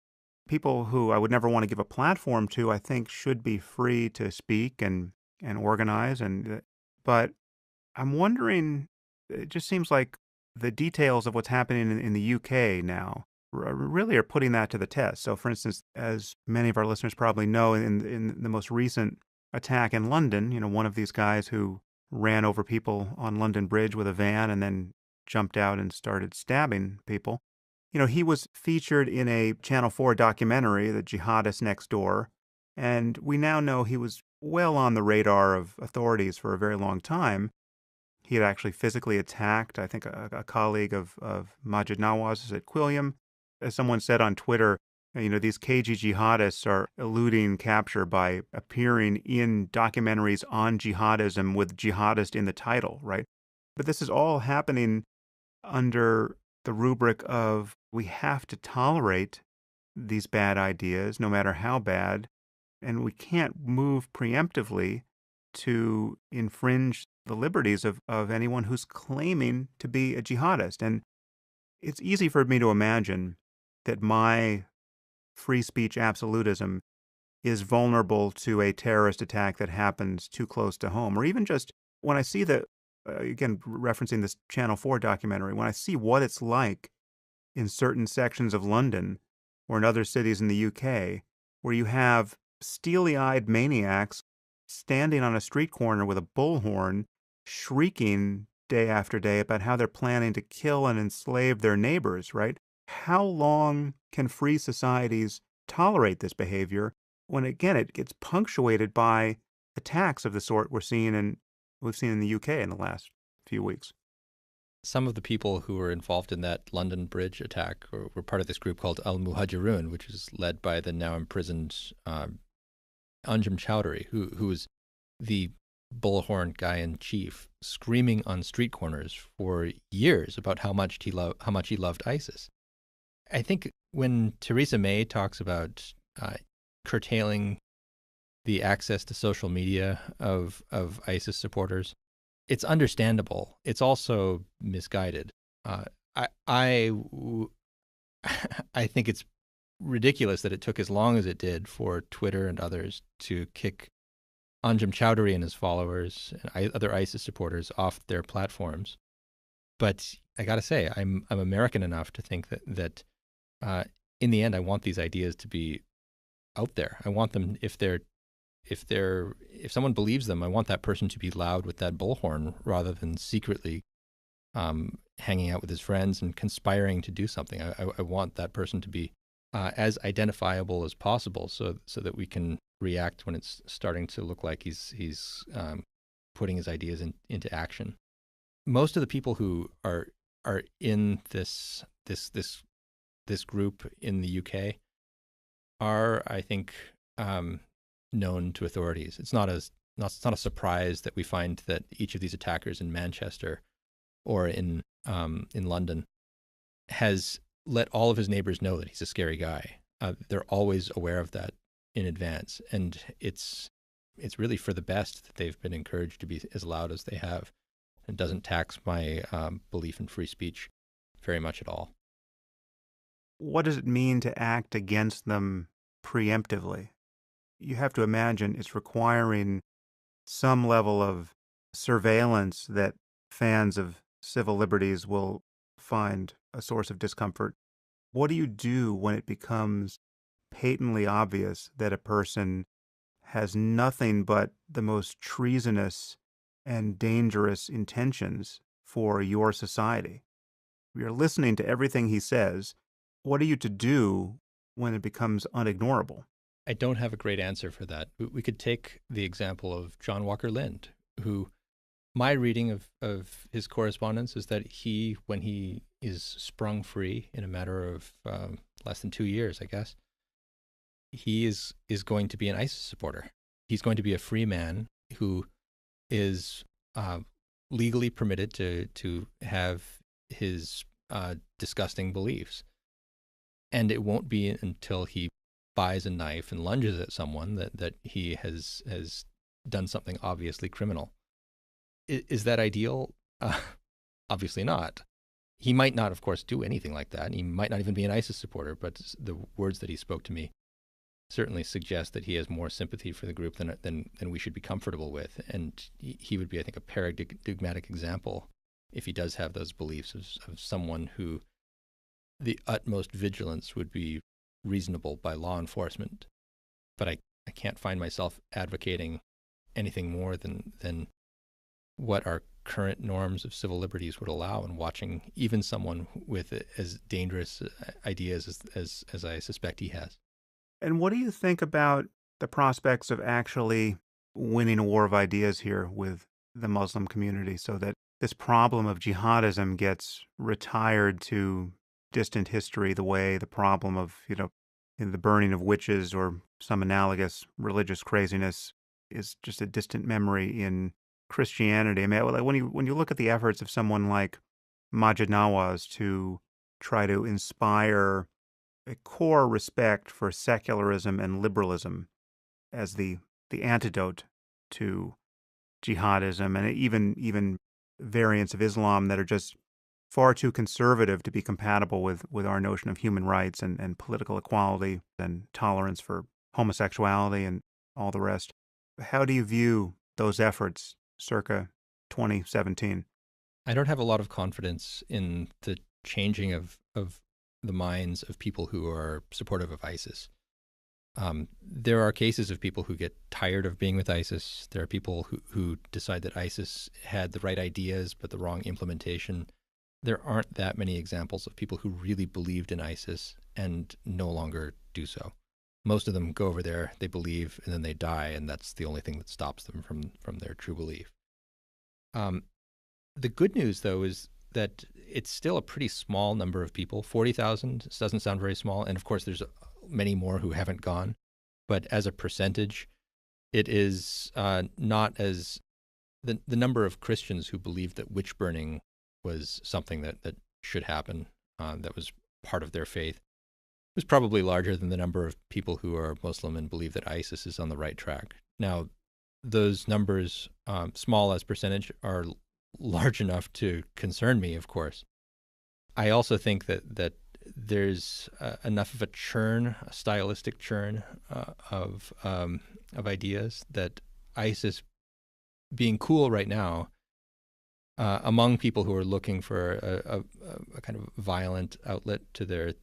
people who I would never want to give a platform to, I think should be free to speak and organize. But I'm wondering, it just seems like the details of what's happening in the UK now really are putting that to the test. So, for instance, as many of our listeners probably know, in the most recent attack in London, one of these guys who ran over people on London Bridge with a van and then jumped out and started stabbing people. He was featured in a Channel 4 documentary, The Jihadist Next Door, and we now know he was well on the radar of authorities for a very long time. He had actually physically attacked, I think, a colleague of Majid Nawaz's at Quilliam. As someone said on Twitter, these KG jihadists are eluding capture by appearing in documentaries on jihadism with jihadist in the title, right? But this is all happening under the rubric of we have to tolerate these bad ideas, no matter how bad, and we can't move preemptively to infringe the liberties of anyone who's claiming to be a jihadist. And it's easy for me to imagine that my free speech absolutism is vulnerable to a terrorist attack that happens too close to home, or even just when I see again, referencing this Channel 4 documentary, when I see what it's like in certain sections of London or in other cities in the UK, where you have steely-eyed maniacs standing on a street corner with a bullhorn, shrieking day after day about how they're planning to kill and enslave their neighbors, right? How long can free societies tolerate this behavior when, again, it gets punctuated by attacks of the sort we've seen in the UK in the last few weeks? Some of the people who were involved in that London Bridge attack were part of this group called Al Muhajirun, which is led by the now imprisoned Anjem Chowdhury, who was the bullhorn guy in chief, screaming on street corners for years about how much he loved ISIS. I think when Theresa May talks about curtailing the access to social media of ISIS supporters, it's understandable. It's also misguided. I think it's ridiculous that it took as long as it did for Twitter and others to kick Anjem Chowdhury and his followers and other ISIS supporters off their platforms. But I got to say, I'm American enough to think that in the end, I want these ideas to be out there. I want them, if someone believes them, I want that person to be loud with that bullhorn rather than secretly hanging out with his friends and conspiring to do something. I want that person to be as identifiable as possible, so that we can react when it's starting to look like he's putting his ideas into action. Most of the people who are in this group in the UK are, I think, known to authorities. It's not a surprise that we find that each of these attackers in Manchester or in London has let all of his neighbors know that he's a scary guy. They're always aware of that in advance, and it's really for the best that they've been encouraged to be as loud as they have. It doesn't tax my belief in free speech very much at all. What does it mean to act against them preemptively? You have to imagine it's requiring some level of surveillance that fans of civil liberties will find a source of discomfort. What do you do when it becomes patently obvious that a person has nothing but the most treasonous and dangerous intentions for your society? You're listening to everything he says. What are you to do when it becomes unignorable? I don't have a great answer for that. We could take the example of John Walker Lindh, who my reading of his correspondence is that when he is sprung free in a matter of less than 2 years, I guess, he is going to be an ISIS supporter. He's going to be a free man who is legally permitted to have his disgusting beliefs. And it won't be until he buys a knife and lunges at someone that he has done something obviously criminal. Is that ideal? Obviously not. He might not, of course, do anything like that. He might not even be an ISIS supporter, but the words that he spoke to me certainly suggest that he has more sympathy for the group than we should be comfortable with. And he would be, I think, a paradigmatic example, if he does have those beliefs, of someone who the utmost vigilance would be reasonable by law enforcement. But I can't find myself advocating anything more than what our current norms of civil liberties would allow, and watching even someone with as dangerous ideas as I suspect he has. And what do you think about the prospects of actually winning a war of ideas here with the Muslim community, so that this problem of jihadism gets retired to distant history the way the problem of, the burning of witches or some analogous religious craziness is just a distant memory in Christianity? I mean, when you look at the efforts of someone like Majid Nawaz to try to inspire a core respect for secularism and liberalism as the antidote to jihadism, and even variants of Islam that are just far too conservative to be compatible with our notion of human rights and political equality and tolerance for homosexuality and all the rest. How do you view those efforts circa 2017? I don't have a lot of confidence in the changing of the minds of people who are supportive of ISIS. There are cases of people who get tired of being with ISIS. There are people who decide that ISIS had the right ideas but the wrong implementation. There aren't that many examples of people who really believed in ISIS and no longer do so. Most of them go over there, they believe, and then they die, and that's the only thing that stops them from their true belief. The good news, though, is that it's still a pretty small number of people. 40,000 doesn't sound very small, and of course there's many more who haven't gone. But as a percentage, it is not as the number of Christians who believed that witch burning was something that should happen, that was part of their faith, was probably larger than the number of people who are Muslim and believe that ISIS is on the right track. Now, those numbers, small as percentage, are large enough to concern me, of course. I also think that there's enough of a churn, a stylistic churn of ideas, that ISIS being cool right now among people who are looking for a kind of violent outlet to their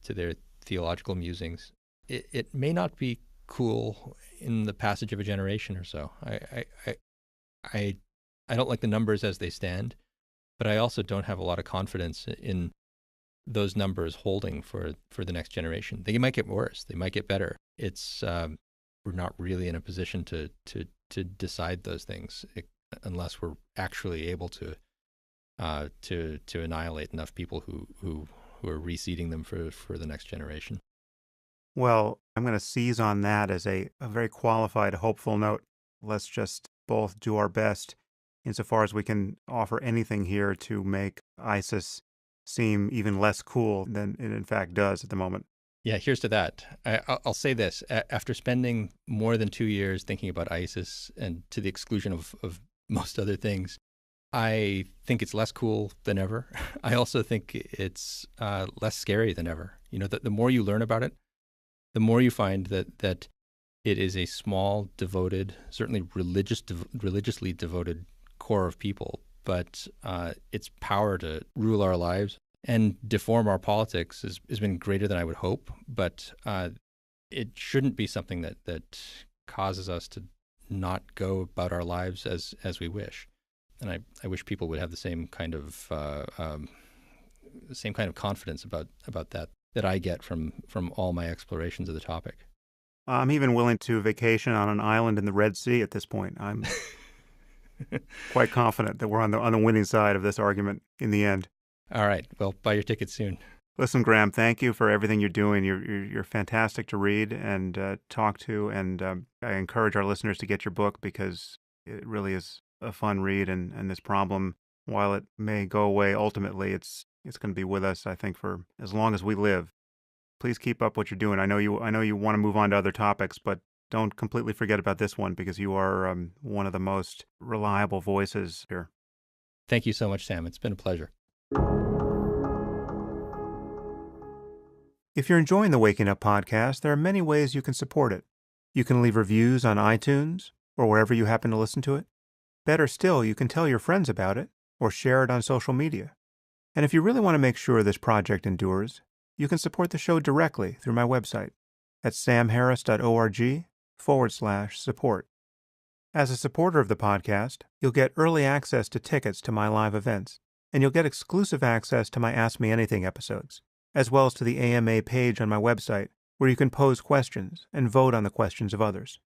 theological musings, it may not be cool in the passage of a generation or so. I don't like the numbers as they stand, but I also don't have a lot of confidence in those numbers holding for the next generation. They might get worse. They might get better. It's we're not really in a position to decide those things unless we're actually able to annihilate enough people who are reseeding them for the next generation. Well, I'm going to seize on that as a very qualified, hopeful note. Let's just both do our best insofar as we can offer anything here to make ISIS seem even less cool than it in fact does at the moment. Yeah, here's to that. I'll say this. After spending more than 2 years thinking about ISIS, and to the exclusion of most other things, I think it's less cool than ever. I also think it's less scary than ever. You know, the more you learn about it, the more you find that it is a small, devoted, certainly religiously devoted core of people, but its power to rule our lives and deform our politics has been greater than I would hope. But it shouldn't be something that causes us to not go about our lives as we wish. And I wish people would have the same kind of confidence about that I get from all my explorations of the topic. I'm even willing to vacation on an island in the Red Sea at this point. I'm quite confident that we're on the winning side of this argument in the end. All right. Well, buy your ticket soon. Listen, Graeme, thank you for everything you're doing. You're fantastic to read and talk to, and I encourage our listeners to get your book because it really is a fun read, and this problem while it may go away ultimately, it's going to be with us, I think, for as long as we live. Please keep up what you're doing. I know you want to move on to other topics, but don't completely forget about this one because you are one of the most reliable voices here. Thank you so much, Sam. It's been a pleasure. If you're enjoying the Waking Up podcast, there are many ways you can support it. You can leave reviews on iTunes or wherever you happen to listen to it. Better still, you can tell your friends about it or share it on social media. And if you really want to make sure this project endures, you can support the show directly through my website at samharris.org/support. As a supporter of the podcast, you'll get early access to tickets to my live events, and you'll get exclusive access to my Ask Me Anything episodes, as well as to the AMA page on my website where you can pose questions and vote on the questions of others.